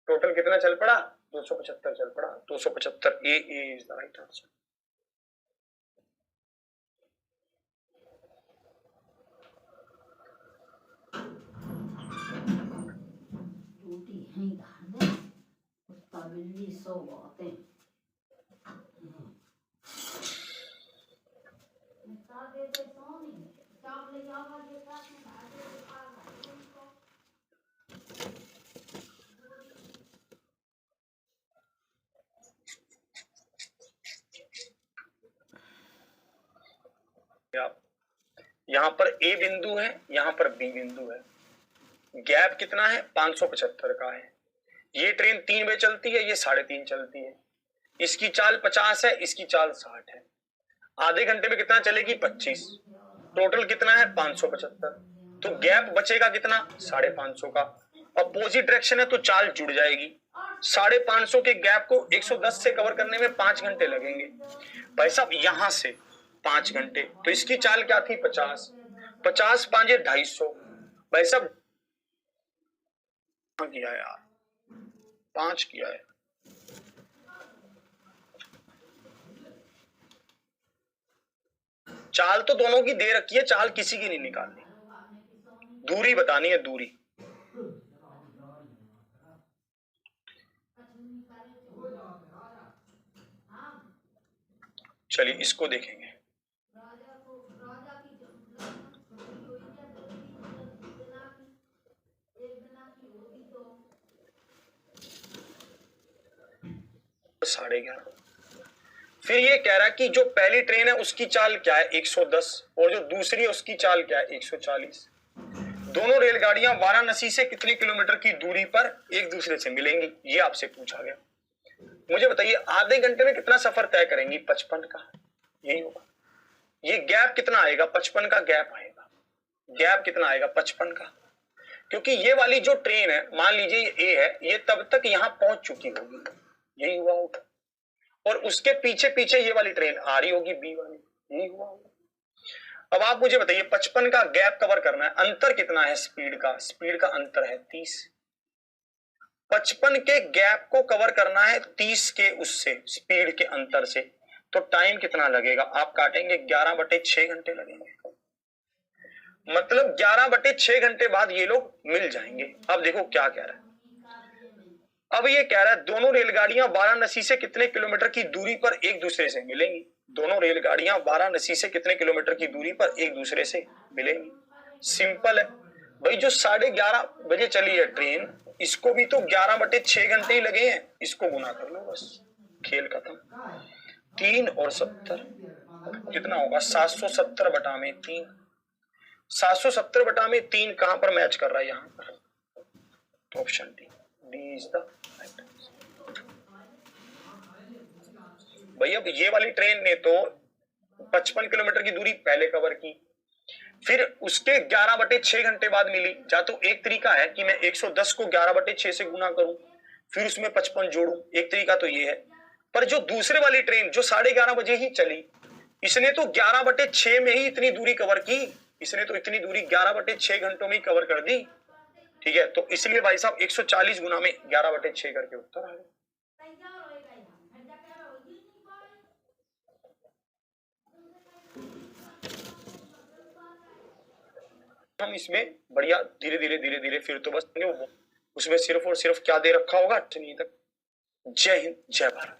Total कितना चल पड़ा? 275 चल पड़ा। 275 ए इज द राइट आंसर। यहां पर ए बिंदु है, यहां पर बी बिंदु है। गैप कितना है? 575 का है। ये ट्रेन 3 बजे चलती है, ये 3:30 चलती है। इसकी चाल 50 है, इसकी चाल 60 है। आधे घंटे में कितना चलेगी? 25। टोटल कितना है? 575। तो गैप बचेगा कितना? 550 का। अपोजिट डायरेक्शन है तो चाल जुड़ जाएगी। 550 के गैप को 110 से कवर करने में 5 घंटे लगेंगे। भाई साहब यहां से 5 घंटे, तो इसकी चाल क्या थी? 50। 50 5 250। भाई साहब किया है यार, 5 किया है। चाल तो दोनों की दे रखी है, चाल किसी की नहीं निकालनी, दूरी बतानी है, दूरी। चलिए इसको देखेंगे। साढ़े 11। फिर ये कह रहा है कि जो पहली ट्रेन है उसकी चाल क्या है? 110, और जो दूसरी है उसकी चाल क्या है? 140। दोनों रेलगाड़ियां वाराणसी से कितने किलोमीटर की दूरी पर एक दूसरे से मिलेंगी? ये आपसे पूछा गया। मुझे बताइए आधे घंटे में कितना सफर तय करेंगी? 55 का, यही होगा। ये गैप कितना आएगा? 55 का गैप आएगा। गैप कितना आएगा? 55 का। क्योंकि ये वाली जो ट्रेन है, मान लीजिए ये ए है, ये तब तक यहां पहुंच चुकी होगी, यही हुआ होगा। और उसके पीछे पीछे ये वाली ट्रेन आ रही होगी, बी वाली, यही हुआ होगा। अब आप मुझे बताइए 55 का गैप कवर करना है, अंतर कितना है स्पीड का? स्पीड का अंतर है 30। 55 के गैप को कवर करना है 30 के उससे स्पीड के अंतर से, तो टाइम कितना लगेगा? आप काटेंगे 11/6 घंटे लगेंगे। मतलब 11/6 घंटे बाद ये लोग मिल जाएंगे। अब देखो क्या कह रहा है। अब ये कह रहा है दोनों रेलगाड़ियां वाराणसी से कितने किलोमीटर की दूरी पर एक दूसरे से मिलेंगी? दोनों रेलगाड़ियां वाराणसी से कितने किलोमीटर की दूरी पर एक दूसरे से मिलेंगी? सिंपल है भाई, जो 11:30 बजे चली है ट्रेन, इसको भी तो 11/6 घंटे ही लगे हैं, इसको गुना कर लो बस, खेल खत्म। 3 और 70 कितना होगा? 770/3। 770/3 कहां पर मैच कर रहा है? यहां पर। तो option D is the right answer. भाई अब ये वाली ट्रेन ने तो 55 किलोमीटर की दूरी पहले कवर की, फिर उसके 11/6 घंटे बाद मिली। या तो एक तरीका है कि मैं 110 को 11/6 से गुना करूं, फिर उसमें 55 जोड़ूं, एक तरीका तो ये है। पर जो दूसरे वाली ट्रेन जो 11:30 बजे ही चली, इसने तो 11/6 में ही इतनी दूरी कवर की, इसने तो इतनी दूरी 11/6 घंटों में ही कवर कर दी। ठीक है, तो इसलिए भाई साहब 140 गुना में 11/6 करके उत्तर आ गया। हम इसमें बढ़िया धीरे धीरे फिर तो बस उसमें सिर्फ और सिर्फ क्या दे रखा होगा 8वीं तक। जय हिंद, जय भारत।